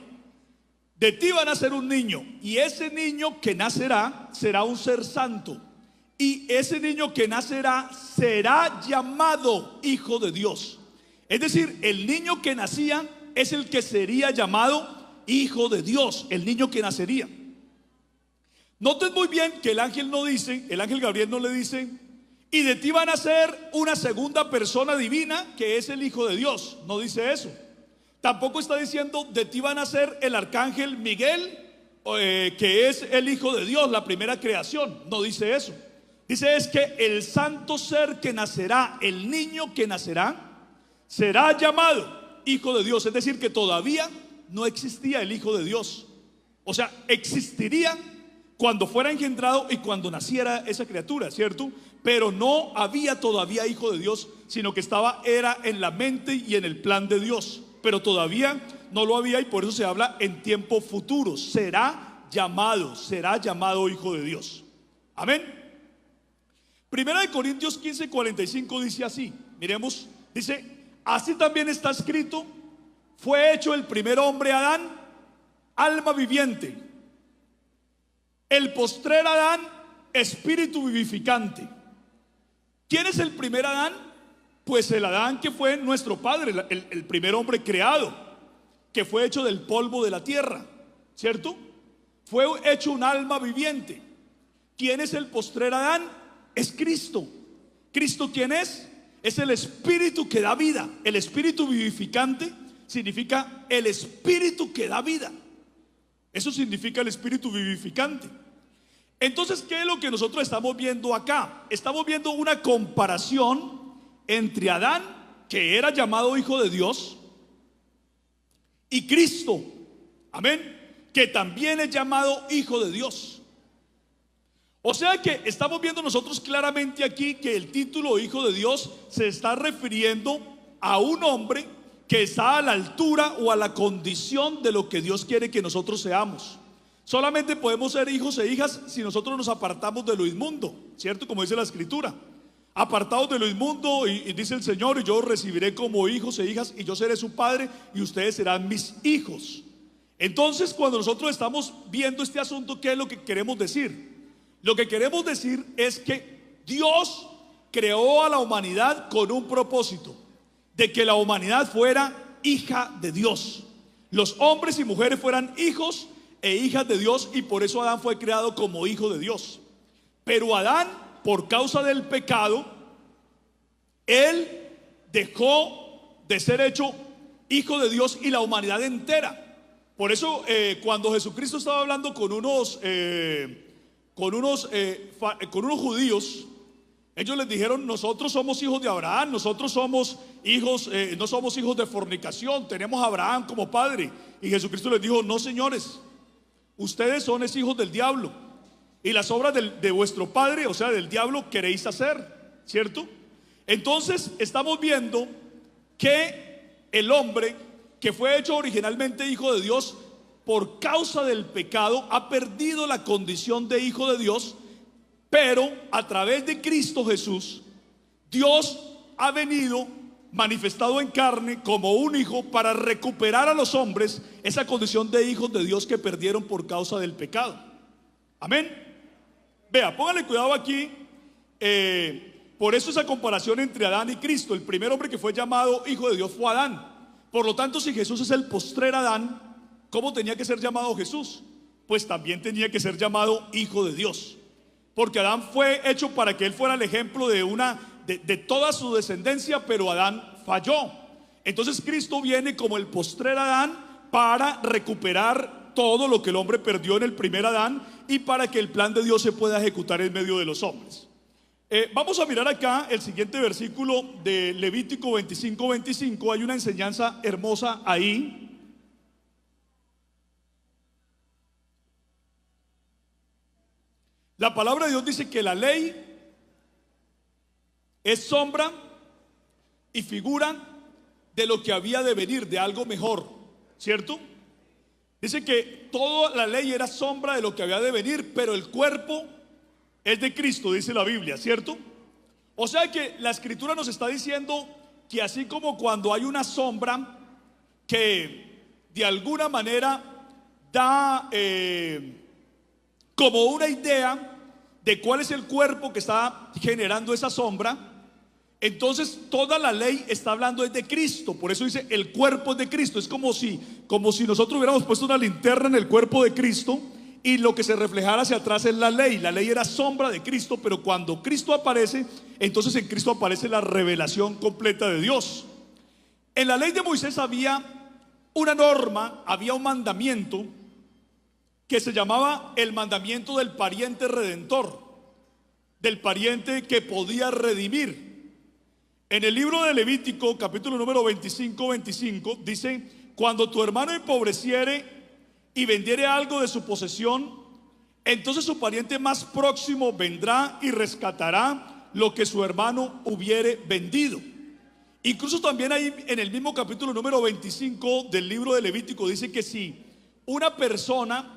Speaker 1: de ti va a nacer un niño, y ese niño que nacerá será un ser santo, y ese niño que nacerá será llamado hijo de Dios. Es decir, el niño que nacía es el que sería llamado hijo de Dios, el niño que nacería. Noten muy bien que el ángel Gabriel no le dice: y de ti va a nacer una segunda persona divina que es el hijo de Dios. No dice eso. Tampoco está diciendo: de ti va a nacer el arcángel Miguel, que es el hijo de Dios, la primera creación. No dice eso. Dice es que el santo ser que nacerá, el niño que nacerá, será llamado hijo de Dios. Es decir, que todavía no existía el hijo de Dios. O sea, existiría cuando fuera engendrado y cuando naciera esa criatura, ¿cierto? Pero no había todavía hijo de Dios, sino que era en la mente y en el plan de Dios, pero todavía no lo había, y por eso se habla en tiempo futuro. Será llamado hijo de Dios. Amén. Primera de Corintios 15:45 dice así. Miremos, dice: así también está escrito: fue hecho el primer hombre Adán, alma viviente; el postrer Adán, espíritu vivificante. ¿Quién es el primer Adán? Pues el Adán que fue nuestro padre, el primer hombre creado, que fue hecho del polvo de la tierra, ¿cierto? Fue hecho un alma viviente. ¿Quién es el postrer Adán? Es Cristo. ¿Cristo quién es? Es el espíritu que da vida. El espíritu vivificante significa el espíritu que da vida. Eso significa el espíritu vivificante. Entonces, ¿qué es lo que nosotros estamos viendo acá? Estamos viendo una comparación entre Adán, que era llamado hijo de Dios, y Cristo, amén, que también es llamado hijo de Dios. O sea que estamos viendo nosotros claramente aquí que el título hijo de Dios se está refiriendo a un hombre que está a la altura o a la condición de lo que Dios quiere que nosotros seamos. Solamente podemos ser hijos e hijas si nosotros nos apartamos de lo inmundo, ¿cierto? Como dice la Escritura: apartados de lo inmundo, y dice el Señor: y yo os recibiré como hijos e hijas, y yo seré su padre, y ustedes serán mis hijos. Entonces, cuando nosotros estamos viendo este asunto, ¿qué es lo que queremos decir? Lo que queremos decir es que Dios creó a la humanidad con un propósito: de que la humanidad fuera hija de Dios. Los hombres y mujeres fueran hijos e hijas de Dios, y por eso Adán fue creado como hijo de Dios. Pero Adán, por causa del pecado, él dejó de ser hecho hijo de Dios, y la humanidad entera. Por eso cuando Jesucristo estaba hablando con unos con unos judíos. Ellos les dijeron: nosotros somos hijos de Abraham, nosotros somos hijos, no somos hijos de fornicación, tenemos a Abraham como padre. Y Jesucristo les dijo: no, señores, ustedes son hijos del diablo, y las obras de vuestro padre, o sea, del diablo, queréis hacer, ¿cierto? Entonces estamos viendo que el hombre que fue hecho originalmente hijo de Dios, por causa del pecado, ha perdido la condición de hijo de Dios. Pero a través de Cristo Jesús, Dios ha venido manifestado en carne como un hijo para recuperar a los hombres esa condición de hijos de Dios que perdieron por causa del pecado. Amén. Vea, póngale cuidado aquí. Por eso esa comparación entre Adán y Cristo. El primer hombre que fue llamado hijo de Dios fue Adán. Por lo tanto, si Jesús es el postrer Adán, ¿cómo tenía que ser llamado Jesús? Pues también tenía que ser llamado hijo de Dios. Porque Adán fue hecho para que él fuera el ejemplo de toda su descendencia, pero Adán falló. Entonces Cristo viene como el postrer Adán para recuperar todo lo que el hombre perdió en el primer Adán y para que el plan de Dios se pueda ejecutar en medio de los hombres. Vamos a mirar acá el siguiente versículo de Levítico 25:25. Hay una enseñanza hermosa ahí. La palabra de Dios dice que la ley es sombra y figura de lo que había de venir, de algo mejor, ¿cierto? Dice que toda la ley era sombra de lo que había de venir, pero el cuerpo es de Cristo, dice la Biblia, ¿cierto? O sea que la escritura nos está diciendo que así como cuando hay una sombra que de alguna manera da como una idea de cuál es el cuerpo que está generando esa sombra, entonces toda la ley está hablando de Cristo. Por eso dice el cuerpo es de Cristo. Es como si nosotros hubiéramos puesto una linterna en el cuerpo de Cristo y lo que se reflejara hacia atrás es la ley. La ley era sombra de Cristo, pero cuando Cristo aparece, entonces en Cristo aparece la revelación completa de Dios. En la ley de Moisés había una norma, había un mandamiento que se llamaba el mandamiento del pariente redentor, del pariente que podía redimir. En el libro de Levítico, capítulo número 25 dice: cuando tu hermano empobreciere y vendiere algo de su posesión, entonces su pariente más próximo vendrá y rescatará lo que su hermano hubiere vendido. Incluso también ahí en el mismo capítulo número 25 del libro de Levítico dice que si una persona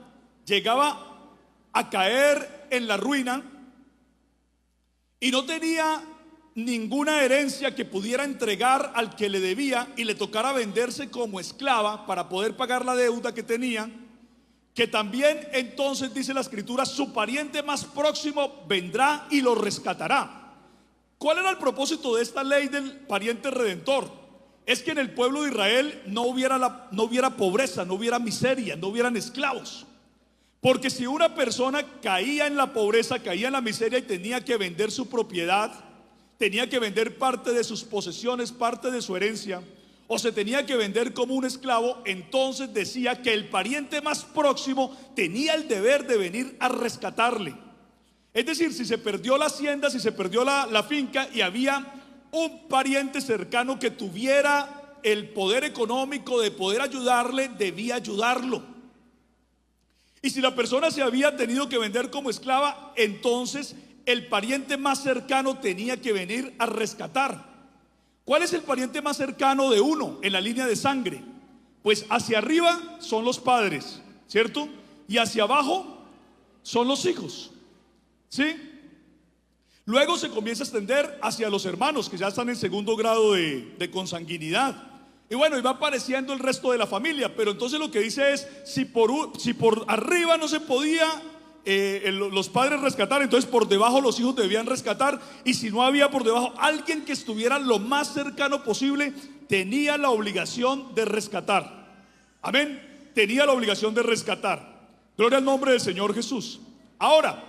Speaker 1: llegaba a caer en la ruina y no tenía ninguna herencia que pudiera entregar al que le debía y le tocara venderse como esclava para poder pagar la deuda que tenía, que también entonces dice la escritura, su pariente más próximo vendrá y lo rescatará. ¿Cuál era el propósito de esta ley del pariente redentor? Es que en el pueblo de Israel no hubiera pobreza, no hubiera miseria, no hubieran esclavos. Porque si una persona caía en la pobreza, caía en la miseria y tenía que vender su propiedad, tenía que vender parte de sus posesiones, parte de su herencia, o se tenía que vender como un esclavo, entonces decía que el pariente más próximo tenía el deber de venir a rescatarle. Es decir, si se perdió la hacienda, si se perdió la finca y había un pariente cercano que tuviera el poder económico de poder ayudarle, debía ayudarlo. Y si la persona se había tenido que vender como esclava, entonces el pariente más cercano tenía que venir a rescatar. ¿Cuál es el pariente más cercano de uno en la línea de sangre? Pues hacia arriba son los padres, ¿cierto? Y hacia abajo son los hijos, ¿sí? Luego se comienza a extender hacia los hermanos que ya están en segundo grado de consanguinidad. Y bueno, y va apareciendo el resto de la familia. Pero entonces lo que dice es, si por arriba no se podía los padres rescatar, entonces por debajo los hijos debían rescatar. Y si no había por debajo alguien que estuviera lo más cercano posible, tenía la obligación de rescatar. Amén. Tenía la obligación de rescatar. Gloria al nombre del Señor Jesús. Ahora,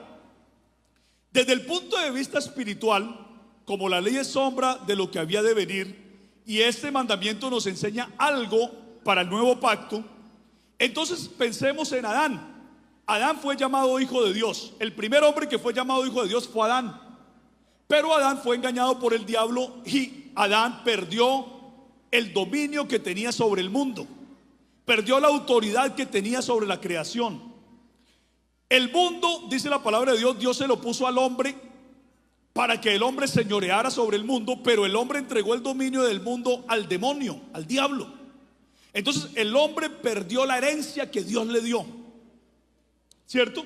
Speaker 1: desde el punto de vista espiritual, como la ley es sombra de lo que había de venir, y este mandamiento nos enseña algo para el nuevo pacto, entonces pensemos en Adán. Adán fue llamado hijo de Dios. El primer hombre que fue llamado hijo de Dios fue Adán. Pero Adán fue engañado por el diablo y Adán perdió el dominio que tenía sobre el mundo. Perdió la autoridad que tenía sobre la creación. El mundo, dice la palabra de Dios, Dios se lo puso al hombre para que el hombre señoreara sobre el mundo, pero el hombre entregó el dominio del mundo al demonio, al diablo. Entonces el hombre perdió la herencia que Dios le dio, ¿cierto?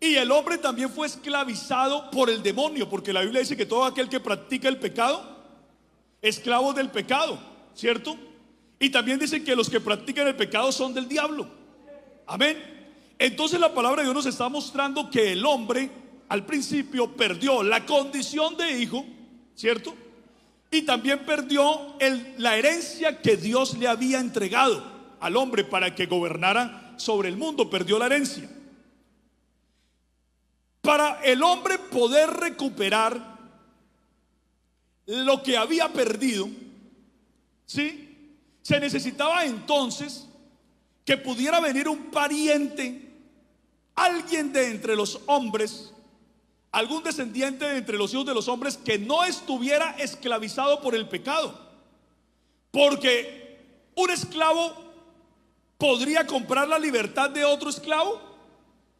Speaker 1: Y el hombre también fue esclavizado por el demonio, porque la Biblia dice que todo aquel que practica el pecado, esclavo del pecado, ¿cierto? Y también dice que los que practican el pecado son del diablo. Amén. Entonces la palabra de Dios nos está mostrando que el hombre al principio perdió la condición de hijo, ¿cierto? Y también perdió la herencia que Dios le había entregado al hombre para que gobernara sobre el mundo. Perdió la herencia. Para el hombre poder recuperar lo que había perdido, ¿sí?, se necesitaba entonces que pudiera venir un pariente, alguien de entre los hombres, algún descendiente de entre los hijos de los hombres que no estuviera esclavizado por el pecado. Porque un esclavo podría comprar la libertad de otro esclavo.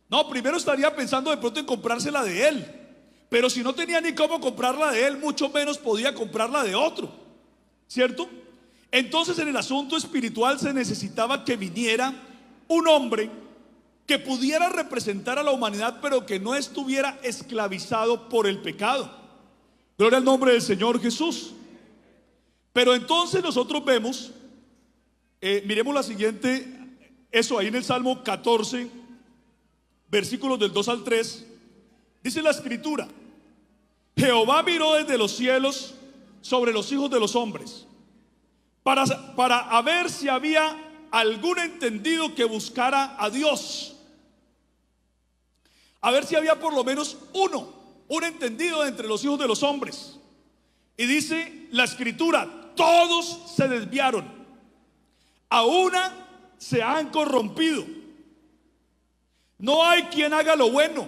Speaker 1: No, primero estaría pensando de pronto en comprársela de él. Pero si no tenía ni cómo comprarla de él, mucho menos podía comprarla de otro, ¿cierto? Entonces en el asunto espiritual se necesitaba que viniera un hombre que pudiera representar a la humanidad, pero que no estuviera esclavizado por el pecado. Gloria al nombre del Señor Jesús. Pero entonces nosotros vemos, miremos la siguiente, eso ahí en el Salmo 14, versículos del 2 al 3, dice la escritura: Jehová miró desde los cielos sobre los hijos de los hombres, para ver si había algún entendido que buscara a Dios. A ver si había por lo menos un entendido entre los hijos de los hombres. Y dice la escritura: todos se desviaron, a una se han corrompido. No hay quien haga lo bueno,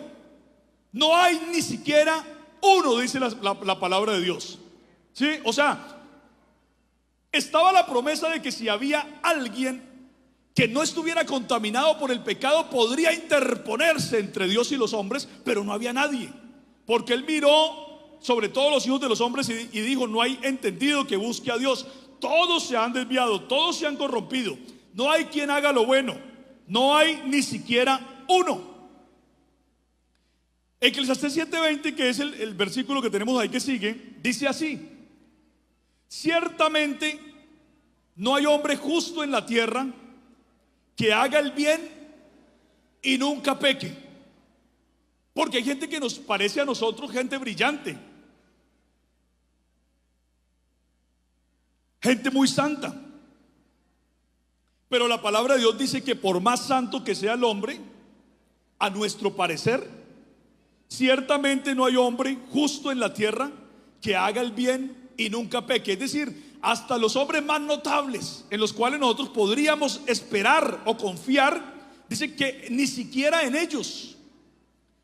Speaker 1: no hay ni siquiera uno, dice la palabra de Dios. ¿Sí? O sea, estaba la promesa de que si había alguien que no estuviera contaminado por el pecado, podría interponerse entre Dios y los hombres, pero no había nadie. Porque él miró sobre todos los hijos de los hombres y dijo: no hay entendido que busque a Dios. Todos se han desviado, todos se han corrompido. No hay quien haga lo bueno, no hay ni siquiera uno. Eclesiastés 7:20, que es el versículo que tenemos ahí que sigue, dice así: ciertamente no hay hombre justo en la tierra que haga el bien y nunca peque. Porque hay gente que nos parece a nosotros gente brillante, gente muy santa, pero la palabra de Dios dice que por más santo que sea el hombre, a nuestro parecer, ciertamente no hay hombre justo en la tierra que haga el bien y nunca peque. Es decir, hasta los hombres más notables, en los cuales nosotros podríamos esperar o confiar, dice que ni siquiera en ellos,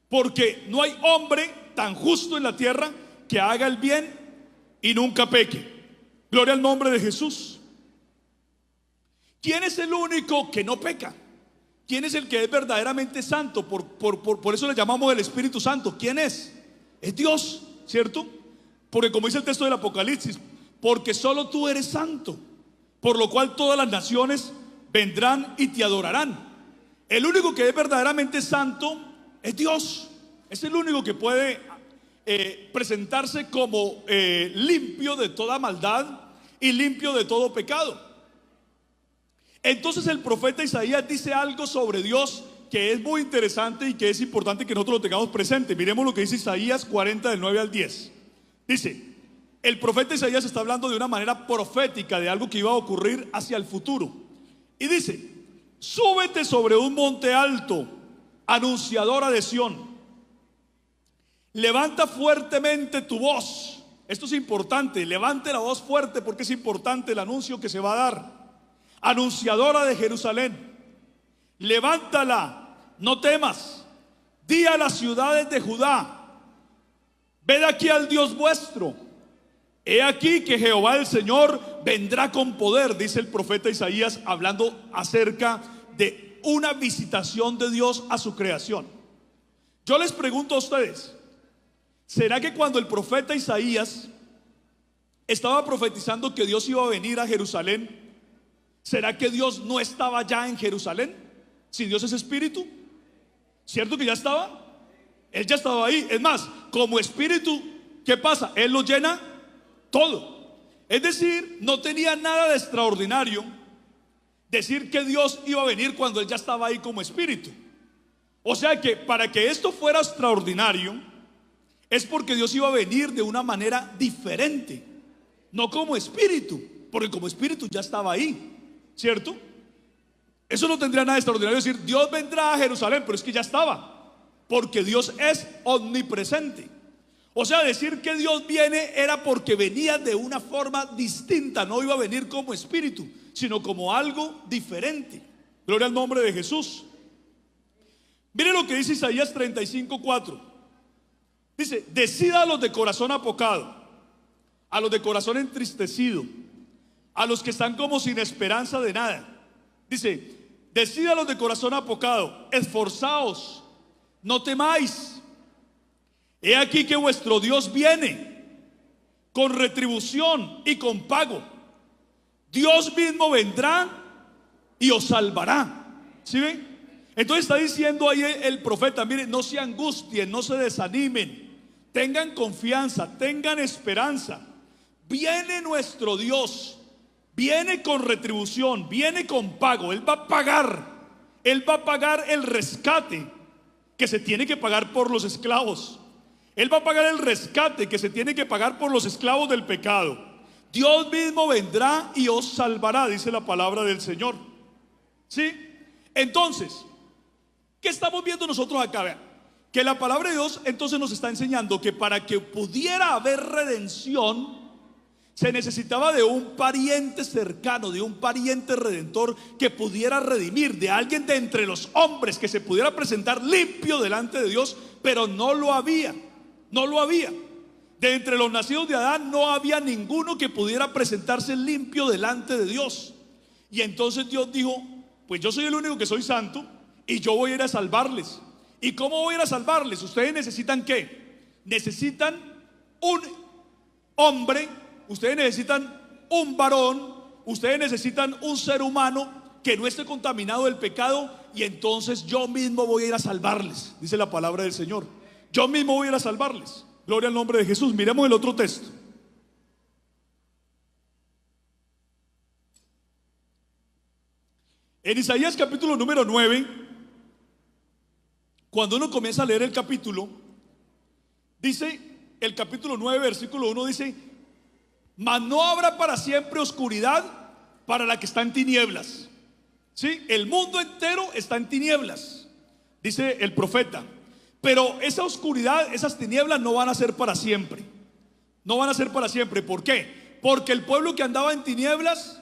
Speaker 1: porque no hay hombre tan justo en la tierra que haga el bien y nunca peque. Gloria al nombre de Jesús. ¿Quién es el único que no peca? ¿Quién es el que es verdaderamente santo? Por eso le llamamos el Espíritu Santo. ¿Quién es? Es Dios, ¿cierto? Porque como dice el texto del Apocalipsis: porque solo tú eres santo, por lo cual todas las naciones vendrán y te adorarán. El único que es verdaderamente santo es Dios. Es el único que puede presentarse como limpio de toda maldad y limpio de todo pecado. Entonces el profeta Isaías dice algo sobre Dios que es muy interesante y que es importante que nosotros lo tengamos presente. Miremos lo que dice Isaías 40 del 9 al 10. Dice: el profeta Isaías está hablando de una manera profética de algo que iba a ocurrir hacia el futuro. Y dice: súbete sobre un monte alto, anunciadora de Sión. Levanta fuertemente tu voz. Esto es importante, levante la voz fuerte, porque es importante el anuncio que se va a dar. Anunciadora de Jerusalén, levántala, no temas, di a las ciudades de Judá, ved aquí al Dios vuestro. He aquí que Jehová el Señor vendrá con poder, dice el profeta Isaías, hablando acerca de una visitación de Dios a su creación. Yo les pregunto a ustedes, ¿será que cuando el profeta Isaías estaba profetizando que Dios iba a venir a Jerusalén, será que Dios no estaba ya en Jerusalén? Si Dios es espíritu, ¿cierto que ya estaba? Él ya estaba ahí. Es más, como espíritu, ¿qué pasa? Él lo llena todo. Es decir, no tenía nada de extraordinario decir que Dios iba a venir cuando Él ya estaba ahí como espíritu. O sea que para que esto fuera extraordinario es porque Dios iba a venir de una manera diferente, no como espíritu, porque como espíritu ya estaba ahí, ¿cierto? Eso no tendría nada de extraordinario decir Dios vendrá a Jerusalén, pero es que ya estaba, porque Dios es omnipresente. O sea, decir que Dios viene era porque venía de una forma distinta, no iba a venir como espíritu, sino como algo diferente. Gloria al nombre de Jesús. Mire lo que dice Isaías 35:4. Dice: decida a los de corazón apocado, a los de corazón entristecido, a los que están como sin esperanza de nada. Dice: decida a los de corazón apocado, esforzaos, no temáis. He aquí que vuestro Dios viene con retribución y con pago. Dios mismo vendrá y os salvará. ¿Sí ven? Entonces está diciendo ahí el profeta: miren, no se angustien, no se desanimen, tengan confianza, tengan esperanza. Viene nuestro Dios, viene con retribución, viene con pago. Él va a pagar, Él va a pagar el rescate que se tiene que pagar por los esclavos. Él va a pagar el rescate que se tiene que pagar por los esclavos del pecado. Dios mismo vendrá y os salvará, dice la palabra del Señor. ¿Sí? Entonces, ¿qué estamos viendo nosotros acá? Vean, que la palabra de Dios entonces nos está enseñando que para que pudiera haber redención se necesitaba de un pariente cercano, de un pariente redentor que pudiera redimir, de alguien de entre los hombres que se pudiera presentar limpio delante de Dios, pero no lo había. No lo había. De entre los nacidos de Adán no había ninguno que pudiera presentarse limpio delante de Dios. Y entonces Dios dijo: pues yo soy el único que soy santo y yo voy a ir a salvarles. ¿Y cómo voy a ir a salvarles? Ustedes necesitan ¿qué? Necesitan un hombre, ustedes necesitan un varón, ustedes necesitan un ser humano que no esté contaminado del pecado, y entonces yo mismo voy a ir a salvarles, dice la palabra del Señor. Yo mismo voy a ir a salvarles. Gloria al nombre de Jesús. Miremos el otro texto. En Isaías capítulo número 9, cuando uno comienza a leer el capítulo, dice el capítulo 9 versículo 1, dice: mas no habrá para siempre oscuridad para la que está en tinieblas. ¿Sí? El mundo entero está en tinieblas, dice el profeta. Pero esa oscuridad, esas tinieblas no van a ser para siempre. No van a ser para siempre. ¿Por qué? Porque el pueblo que andaba en tinieblas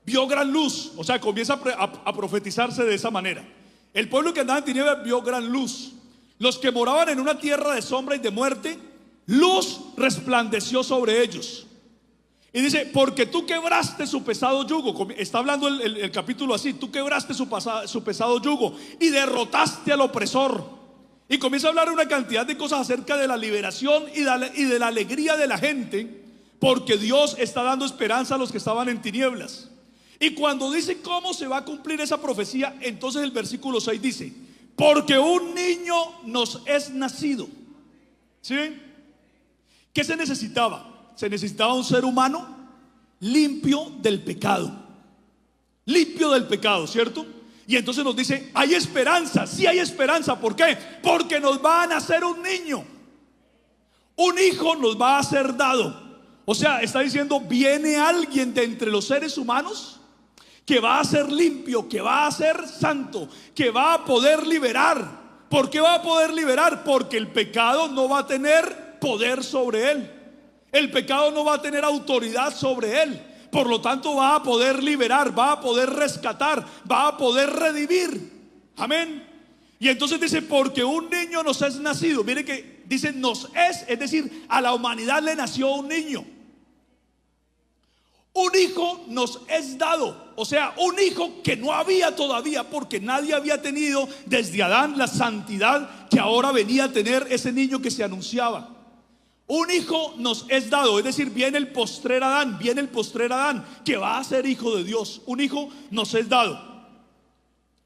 Speaker 1: vio gran luz. O sea, comienza a profetizarse de esa manera. El pueblo que andaba en tinieblas vio gran luz. Los que moraban en una tierra de sombra y de muerte, luz resplandeció sobre ellos. Y dice: porque tú quebraste su pesado yugo. Está hablando el capítulo así: tú quebraste su pesado yugo y derrotaste al opresor. Y comienza a hablar una cantidad de cosas acerca de la liberación y de la alegría de la gente, porque Dios está dando esperanza a los que estaban en tinieblas. Y cuando dice cómo se va a cumplir esa profecía, entonces el versículo 6 dice: porque un niño nos es nacido. ¿Sí ven? ¿Qué se necesitaba? Se necesitaba un ser humano limpio del pecado. Limpio del pecado, ¿cierto? Y entonces nos dice: hay esperanza, sí hay esperanza. ¿Por qué? Porque nos va a nacer un niño, un hijo nos va a ser dado. O sea, está diciendo: viene alguien de entre los seres humanos que va a ser limpio, que va a ser santo, que va a poder liberar. ¿Por qué va a poder liberar? Porque el pecado no va a tener poder sobre él. El pecado no va a tener autoridad sobre él. Por lo tanto va a poder liberar, va a poder rescatar, va a poder redimir. Amén. Y entonces dice, porque un niño nos es nacido. Mire que dice nos es decir, a la humanidad le nació un niño. Un hijo nos es dado, o sea, un hijo que no había todavía, porque nadie había tenido desde Adán la santidad que ahora venía a tener ese niño que se anunciaba. Un hijo nos es dado, es decir, viene el postrer Adán, que va a ser hijo de Dios. Un hijo nos es dado.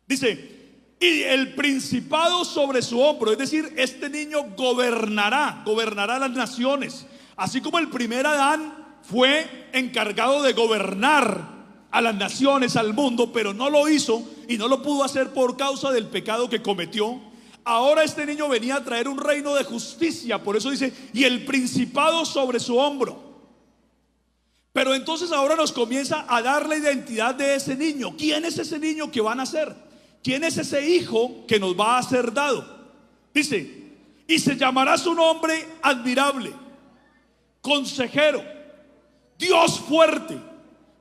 Speaker 1: Dice, y el principado sobre su hombro, es decir, este niño gobernará las naciones, así como el primer Adán fue encargado de gobernar a las naciones, al mundo, pero no lo hizo y no lo pudo hacer por causa del pecado que cometió. Ahora este niño venía a traer un reino de justicia, por eso dice, y el principado sobre su hombro. Pero entonces ahora nos comienza a dar la identidad de ese niño. ¿Quién es ese niño que van a ser? ¿Quién es ese hijo que nos va a ser dado? Dice, y se llamará su nombre admirable, consejero, Dios fuerte,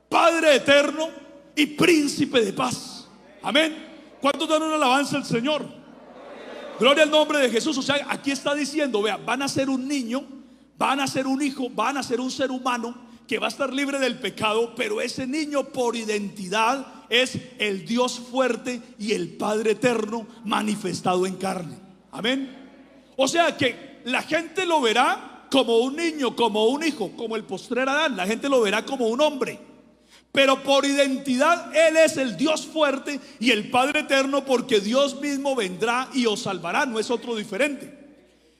Speaker 1: Padre eterno y príncipe de paz. Amén. ¿Cuántos dan una alabanza al Señor? Gloria al nombre de Jesús. O sea, aquí está diciendo, vea, van a ser un niño, van a ser un hijo, van a ser un ser humano que va a estar libre del pecado, pero ese niño por identidad es el Dios fuerte y el Padre eterno manifestado en carne. Amén. O sea que la gente lo verá como un niño, como un hijo, como el postrer Adán. La gente lo verá como un hombre, pero por identidad Él es el Dios fuerte y el Padre eterno, porque Dios mismo vendrá y os salvará, no es otro diferente.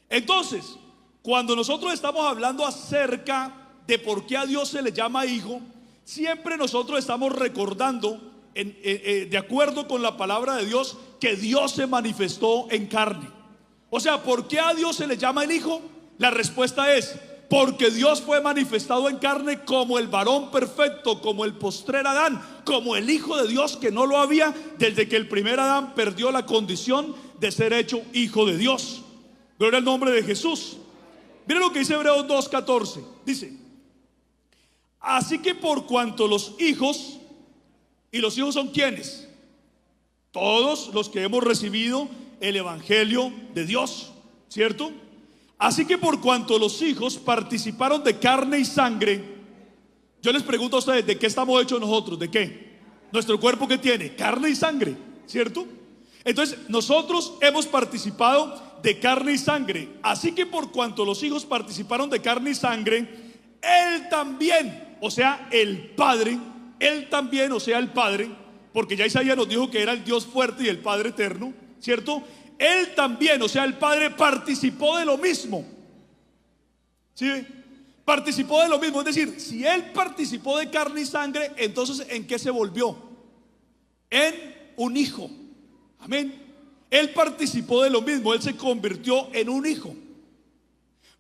Speaker 1: Entonces, cuando nosotros estamos hablando acerca de por qué a Dios se le llama hijo, siempre nosotros estamos recordando, de acuerdo con la palabra de Dios, que Dios se manifestó en carne. O sea, ¿por qué a Dios se le llama el hijo? La respuesta es, porque Dios fue manifestado en carne como el varón perfecto, como el postrer Adán, como el Hijo de Dios, que no lo había desde que el primer Adán perdió la condición de ser hecho hijo de Dios. Gloria al nombre de Jesús. Miren lo que dice Hebreos 2:14. Dice, así que por cuanto los hijos, y los hijos son ¿quiénes? Todos los que hemos recibido el evangelio de Dios, ¿cierto? Así que por cuanto los hijos participaron de carne y sangre, yo les pregunto a ustedes, ¿de qué estamos hechos nosotros? ¿De qué? Nuestro cuerpo, ¿qué tiene? Carne y sangre, ¿cierto? Entonces nosotros hemos participado de carne y sangre. Así que por cuanto los hijos participaron de carne y sangre, Él también, o sea el Padre, Él también, o sea el Padre, porque ya Isaías nos dijo que era el Dios fuerte y el Padre eterno, ¿cierto? Él también, o sea el Padre, participó de lo mismo. ¿Sí? Participó de lo mismo. Es decir, si Él participó de carne y sangre, entonces ¿en qué se volvió? En un hijo. Amén. Él participó de lo mismo. Él se convirtió en un hijo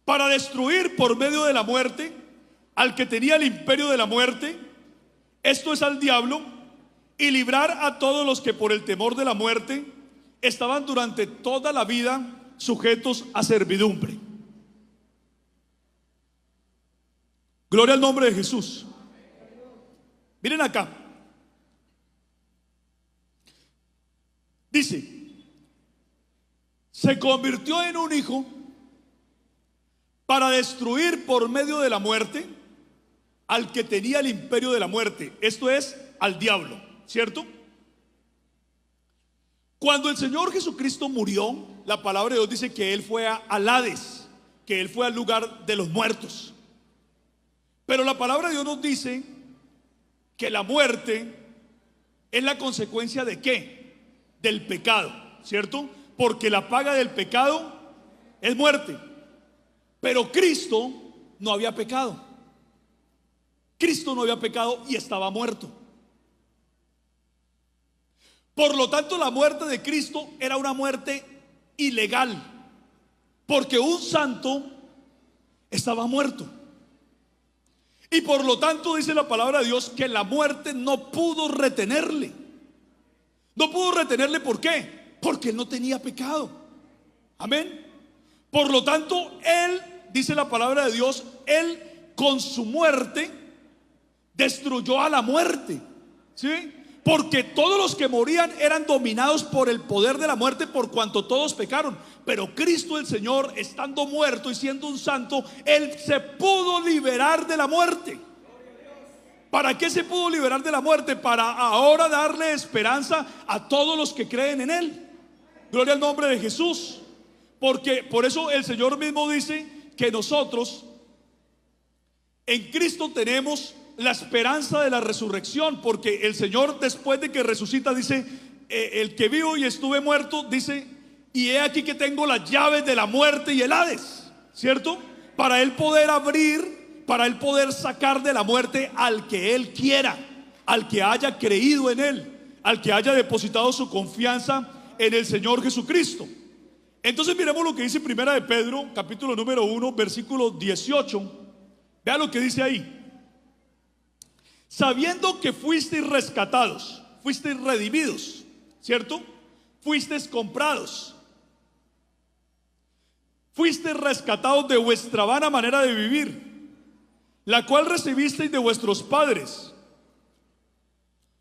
Speaker 1: para destruir por medio de la muerte al que tenía el imperio de la muerte, esto es al diablo, y librar a todos los que por el temor de la muerte estaban durante toda la vida sujetos a servidumbre. Gloria al nombre de Jesús. Miren acá. Dice, se convirtió en un hijo para destruir por medio de la muerte al que tenía el imperio de la muerte, esto es al diablo, ¿cierto? Cuando el Señor Jesucristo murió, la palabra de Dios dice que Él fue al Hades, que Él fue al lugar de los muertos. Pero la palabra de Dios nos dice que la muerte es la consecuencia ¿de qué? Del pecado, ¿cierto? Porque la paga del pecado es muerte. Pero Cristo no había pecado. Cristo no había pecado y estaba muerto. Por lo tanto, la muerte de Cristo era una muerte ilegal, porque un santo estaba muerto. Y por lo tanto dice la palabra de Dios que la muerte no pudo retenerle. No pudo retenerle, ¿por qué? Porque él no tenía pecado. Amén. Por lo tanto, él, dice la palabra de Dios, él con su muerte destruyó a la muerte. ¿Sí? porque todos los que morían eran dominados por el poder de la muerte, por cuanto todos pecaron. Pero Cristo el Señor, estando muerto y siendo un santo, Él se pudo liberar de la muerte. ¿Para qué se pudo liberar de la muerte? Para ahora darle esperanza a todos los que creen en Él. Gloria al nombre de Jesús. Porque por eso el Señor mismo dice que nosotros en Cristo tenemos la esperanza de la resurrección, porque el Señor, después de que resucita, dice: el que vivo y estuve muerto, dice, y he aquí que tengo las llaves de la muerte y el Hades, ¿cierto? Para Él poder abrir, para Él poder sacar de la muerte al que Él quiera, al que haya creído en Él, al que haya depositado su confianza en el Señor Jesucristo. Entonces miremos lo que dice Primera de Pedro, capítulo número 1, versículo 18. Vea lo que dice ahí: sabiendo que fuisteis rescatados, fuisteis redimidos, ¿cierto? Fuisteis comprados, fuisteis rescatados de vuestra vana manera de vivir, la cual recibisteis de vuestros padres,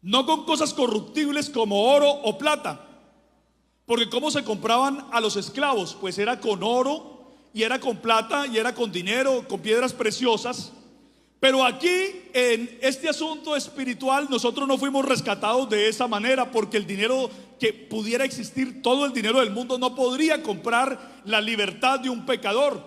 Speaker 1: no con cosas corruptibles como oro o plata. Porque ¿cómo se compraban a los esclavos? Pues era con oro, y era con plata, y era con dinero, con piedras preciosas. Pero aquí, en este asunto espiritual, nosotros no fuimos rescatados de esa manera, porque el dinero que pudiera existir, todo el dinero del mundo, no podría comprar la libertad de un pecador.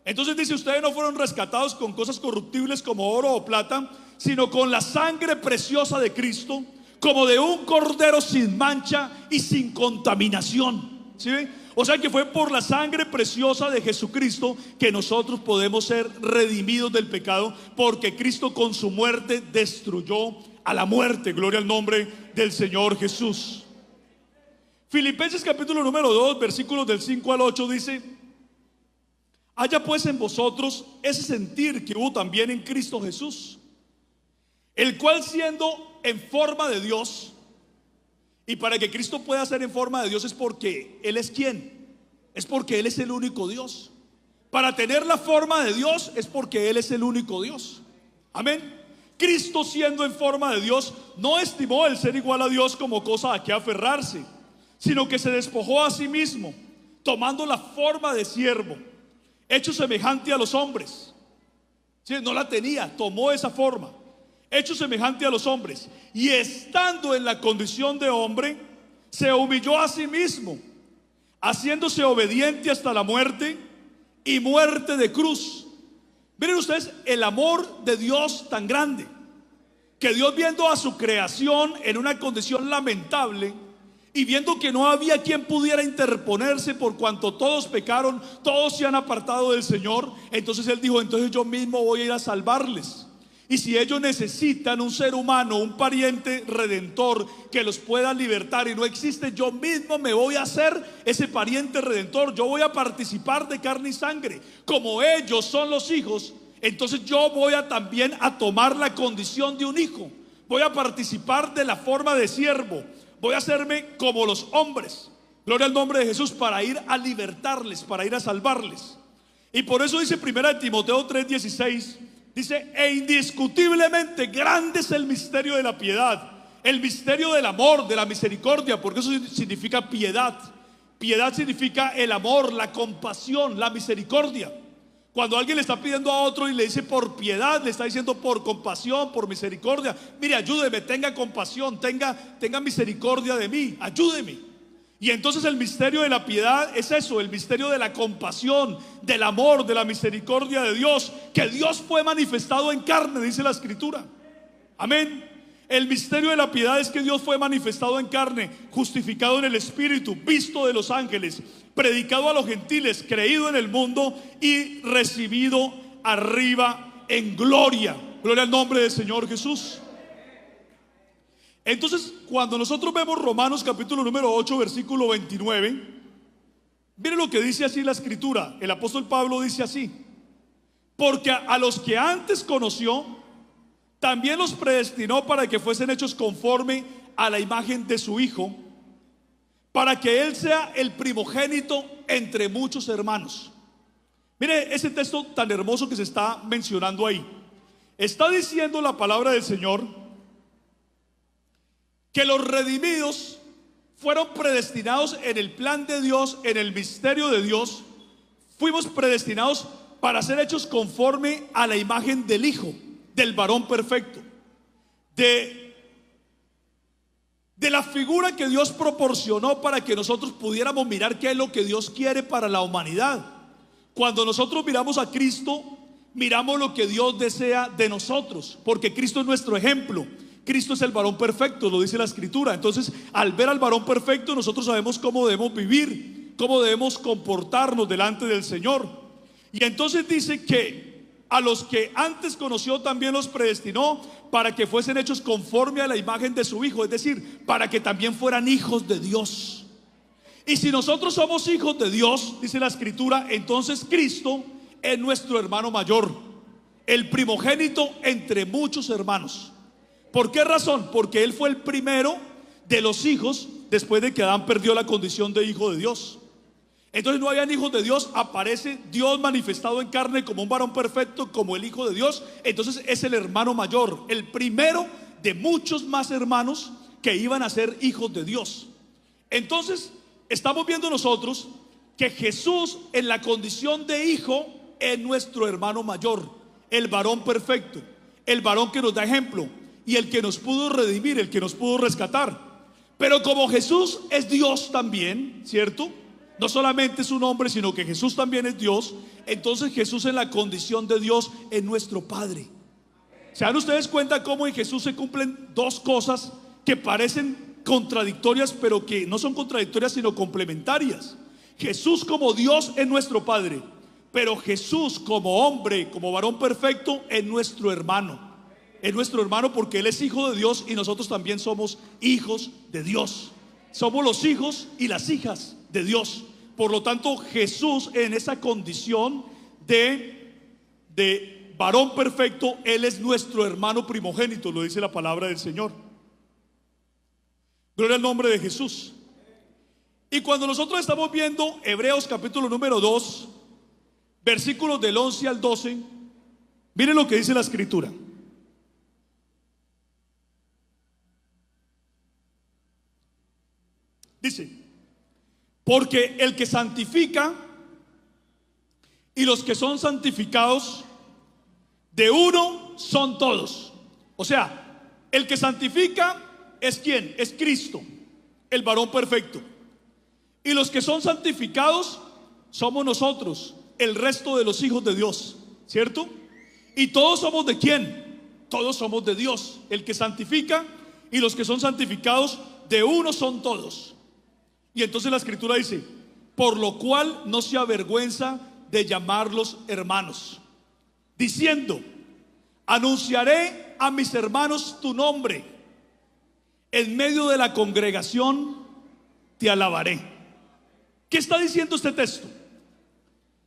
Speaker 1: Entonces dice: ustedes no fueron rescatados con cosas corruptibles como oro o plata, sino con la sangre preciosa de Cristo, como de un cordero sin mancha y sin contaminación. ¿Sí ven? O sea que fue por la sangre preciosa de Jesucristo que nosotros podemos ser redimidos del pecado, porque Cristo con su muerte destruyó a la muerte. Gloria al nombre del Señor Jesús. Filipenses capítulo número 2, versículos del 5 al 8 dice: haya pues en vosotros ese sentir que hubo también en Cristo Jesús, el cual, siendo en forma de Dios, y para que Cristo pueda ser en forma de Dios es porque Él es ¿quién? Es porque Él es el único Dios. Para tener la forma de Dios es porque Él es el único Dios. Amén. Cristo, siendo en forma de Dios, no estimó el ser igual a Dios como cosa a que aferrarse, sino que se despojó a sí mismo, tomando la forma de siervo, hecho semejante a los hombres. ¿Sí? No la tenía, tomó esa forma, hecho semejante a los hombres, y estando en la condición de hombre, se humilló a sí mismo, haciéndose obediente hasta la muerte, y muerte de cruz. Miren ustedes el amor de Dios tan grande, que Dios, viendo a su creación en una condición lamentable, y viendo que no había quien pudiera interponerse, por cuanto todos pecaron, todos se han apartado del Señor, entonces Él dijo: entonces yo mismo voy a ir a salvarles. Y si ellos necesitan un ser humano, un pariente redentor que los pueda libertar, y no existe, yo mismo me voy a hacer ese pariente redentor. Yo voy a participar de carne y sangre. Como ellos son los hijos, entonces yo voy a también a tomar la condición de un hijo. Voy a participar de la forma de siervo. Voy a hacerme como los hombres. Gloria al nombre de Jesús, para ir a libertarles, para ir a salvarles. Y por eso dice Primera de Timoteo 3:16, dice: e indiscutiblemente grande es el misterio de la piedad, el misterio del amor, de la misericordia, porque eso significa piedad. Piedad significa el amor, la compasión, la misericordia. Cuando alguien le está pidiendo a otro y le dice por piedad, le está diciendo por compasión, por misericordia. Mire, ayúdeme, tenga compasión, tenga misericordia de mí, ayúdeme. Y entonces el misterio de la piedad es eso, el misterio de la compasión, del amor, de la misericordia de Dios, que Dios fue manifestado en carne, dice la Escritura. Amén. El misterio de la piedad es que Dios fue manifestado en carne, justificado en el Espíritu, visto de los ángeles, predicado a los gentiles, creído en el mundo y recibido arriba en gloria. Gloria al nombre del Señor Jesús. Entonces, cuando nosotros vemos Romanos capítulo número 8, versículo 29, miren lo que dice así la Escritura. El apóstol Pablo dice así: porque a los que antes conoció, también los predestinó para que fuesen hechos conforme a la imagen de su Hijo, para que Él sea el primogénito entre muchos hermanos. Mire ese texto tan hermoso que se está mencionando ahí. Está diciendo la palabra del Señor que los redimidos fueron predestinados en el plan de Dios, en el misterio de Dios. Fuimos predestinados para ser hechos conforme a la imagen del Hijo, del varón perfecto, de la figura que Dios proporcionó para que nosotros pudiéramos mirar qué es lo que Dios quiere para la humanidad. Cuando nosotros miramos a Cristo, miramos lo que Dios desea de nosotros, porque Cristo es nuestro ejemplo. Cristo es el varón perfecto, lo dice la Escritura. Entonces, al ver al varón perfecto, nosotros sabemos cómo debemos vivir, cómo debemos comportarnos delante del Señor. Y entonces dice que a los que antes conoció también los predestinó para que fuesen hechos conforme a la imagen de su Hijo, es decir, para que también fueran hijos de Dios. Y si nosotros somos hijos de Dios, dice la Escritura, entonces Cristo es nuestro hermano mayor, el primogénito entre muchos hermanos. ¿Por qué razón? Porque Él fue el primero de los hijos después de que Adán perdió la condición de hijo de Dios. Entonces no habían hijos de Dios, aparece Dios manifestado en carne como un varón perfecto, como el Hijo de Dios. Entonces es el hermano mayor, el primero de muchos más hermanos que iban a ser hijos de Dios. Entonces estamos viendo nosotros que Jesús, en la condición de hijo, es nuestro hermano mayor, el varón perfecto, el varón que nos da ejemplo y el que nos pudo redimir, el que nos pudo rescatar. Pero como Jesús es Dios también, ¿cierto? No solamente es un hombre, sino que Jesús también es Dios. Entonces Jesús, en la condición de Dios, es nuestro Padre. ¿Se dan ustedes cuenta cómo en Jesús se cumplen dos cosas que parecen contradictorias, pero que no son contradictorias sino complementarias? Jesús como Dios es nuestro Padre, pero Jesús como hombre, como varón perfecto, es nuestro hermano. Es nuestro hermano porque Él es hijo de Dios y nosotros también somos hijos de Dios. Somos los hijos y las hijas de Dios. Por lo tanto, Jesús, en esa condición de varón perfecto, Él es nuestro hermano primogénito, lo dice la palabra del Señor. Gloria al nombre de Jesús. Y cuando nosotros estamos viendo Hebreos capítulo número 2, versículos del 11 al 12, miren lo que dice la Escritura. Dice: porque el que santifica y los que son santificados, de uno son todos. O sea, el que santifica es ¿quién? Es Cristo, el varón perfecto. Y los que son santificados somos nosotros, el resto de los hijos de Dios, ¿cierto? Y todos somos ¿de quién? Todos somos de Dios. El que santifica y los que son santificados, de uno son todos. Y entonces la Escritura dice: por lo cual no se avergüenza de llamarlos hermanos, diciendo: anunciaré a mis hermanos tu nombre, en medio de la congregación te alabaré. ¿Qué está diciendo este texto?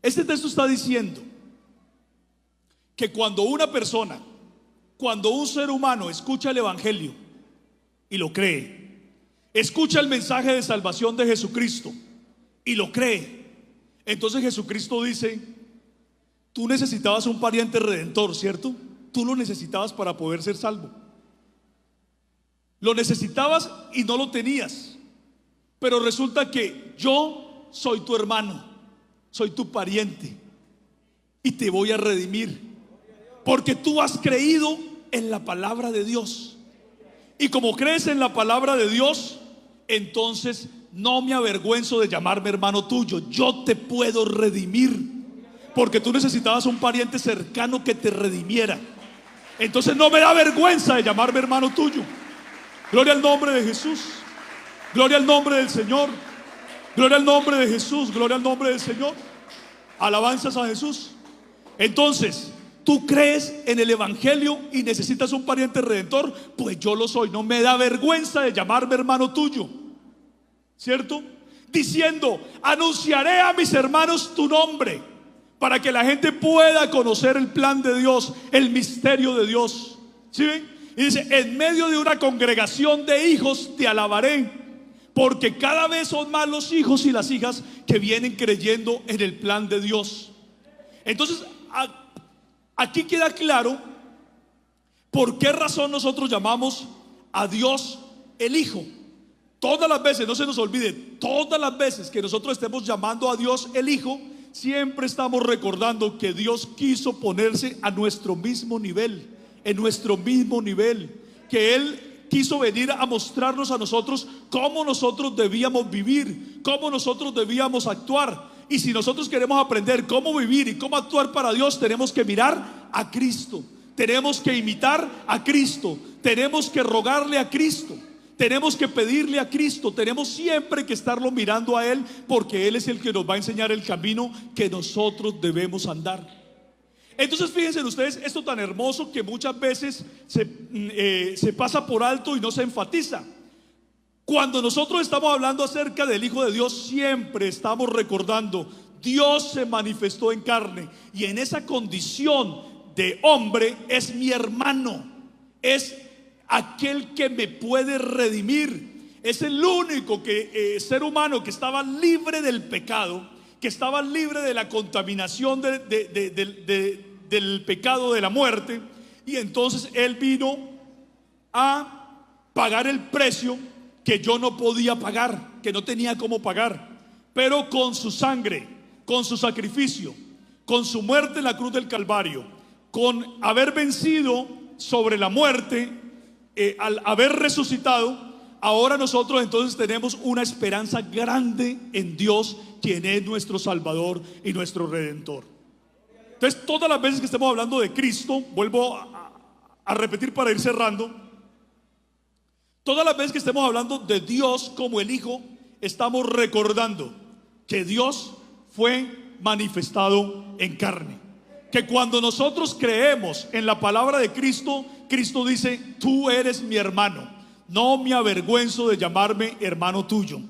Speaker 1: Este texto está diciendo que cuando una persona, cuando un ser humano escucha el Evangelio y lo cree, escucha el mensaje de salvación de Jesucristo y lo cree, entonces Jesucristo dice: tú necesitabas un pariente redentor, ¿cierto? Tú lo necesitabas para poder ser salvo. Lo necesitabas y no lo tenías. Pero resulta que yo soy tu hermano, soy tu pariente y te voy a redimir, porque tú has creído en la palabra de Dios. Y como crees en la palabra de Dios, entonces no me avergüenzo de llamarme hermano tuyo. Yo te puedo redimir, porque tú necesitabas un pariente cercano que te redimiera. Entonces no me da vergüenza de llamarme hermano tuyo. Gloria al nombre de Jesús. Gloria al nombre del Señor. Gloria al nombre de Jesús. Gloria al nombre del Señor. Alabanzas a Jesús. Entonces, tú crees en el Evangelio y necesitas un pariente redentor, pues yo lo soy. No me da vergüenza de llamarme hermano tuyo, ¿cierto? Diciendo: anunciaré a mis hermanos tu nombre, para que la gente pueda conocer el plan de Dios, el misterio de Dios. ¿Sí ven? Y dice: en medio de una congregación de hijos te alabaré, porque cada vez son más los hijos y las hijas que vienen creyendo en el plan de Dios. Entonces, aquí queda claro por qué razón nosotros llamamos a Dios el Hijo. Todas las veces, no se nos olvide, todas las veces que nosotros estemos llamando a Dios el Hijo, siempre estamos recordando que Dios quiso ponerse a nuestro mismo nivel, en nuestro mismo nivel, que Él quiso venir a mostrarnos a nosotros cómo nosotros debíamos vivir, cómo nosotros debíamos actuar. Y si nosotros queremos aprender cómo vivir y cómo actuar para Dios, tenemos que mirar a Cristo, tenemos que imitar a Cristo, tenemos que rogarle a Cristo, tenemos que pedirle a Cristo, tenemos siempre que estarlo mirando a Él, porque Él es el que nos va a enseñar el camino que nosotros debemos andar. Entonces fíjense ustedes esto tan hermoso que muchas veces se pasa por alto y no se enfatiza. Cuando nosotros estamos hablando acerca del Hijo de Dios, siempre estamos recordando: Dios se manifestó en carne, y en esa condición de hombre es mi hermano, es aquel que me puede redimir, es el único ser humano que estaba libre del pecado, que estaba libre de la contaminación del pecado de la muerte. Y entonces Él vino a pagar el precio que yo no podía pagar, que no tenía cómo pagar, pero con su sangre, con su sacrificio, con su muerte en la cruz del Calvario, con haber vencido sobre la muerte, al haber resucitado, ahora nosotros entonces tenemos una esperanza grande en Dios, quien es nuestro Salvador y nuestro Redentor. Entonces, todas las veces que estemos hablando de Cristo, vuelvo a repetir para ir cerrando, todas las veces que estemos hablando de Dios como el Hijo, estamos recordando que Dios fue manifestado en carne, que cuando nosotros creemos en la palabra de Cristo, Cristo dice: tú eres mi hermano, no me avergüenzo de llamarme hermano tuyo.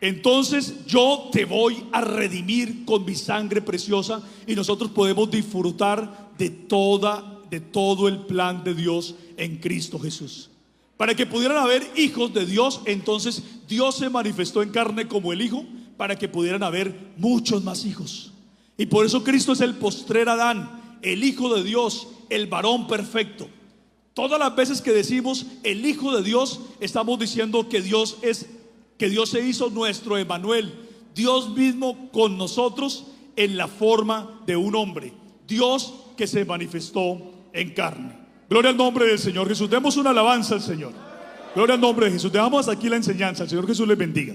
Speaker 1: Entonces yo te voy a redimir con mi sangre preciosa, y nosotros podemos disfrutar de todo el plan de Dios en Cristo Jesús. Para que pudieran haber hijos de Dios, entonces Dios se manifestó en carne como el Hijo, para que pudieran haber muchos más hijos. Y por eso Cristo es el postrer Adán, el Hijo de Dios, el varón perfecto. Todas las veces que decimos el Hijo de Dios, estamos diciendo que Dios se hizo nuestro Emmanuel, Dios mismo con nosotros en la forma de un hombre, Dios que se manifestó en carne. Gloria al nombre del Señor Jesús. Demos una alabanza al Señor. Gloria al nombre de Jesús. Dejamos aquí la enseñanza. El Señor Jesús les bendiga.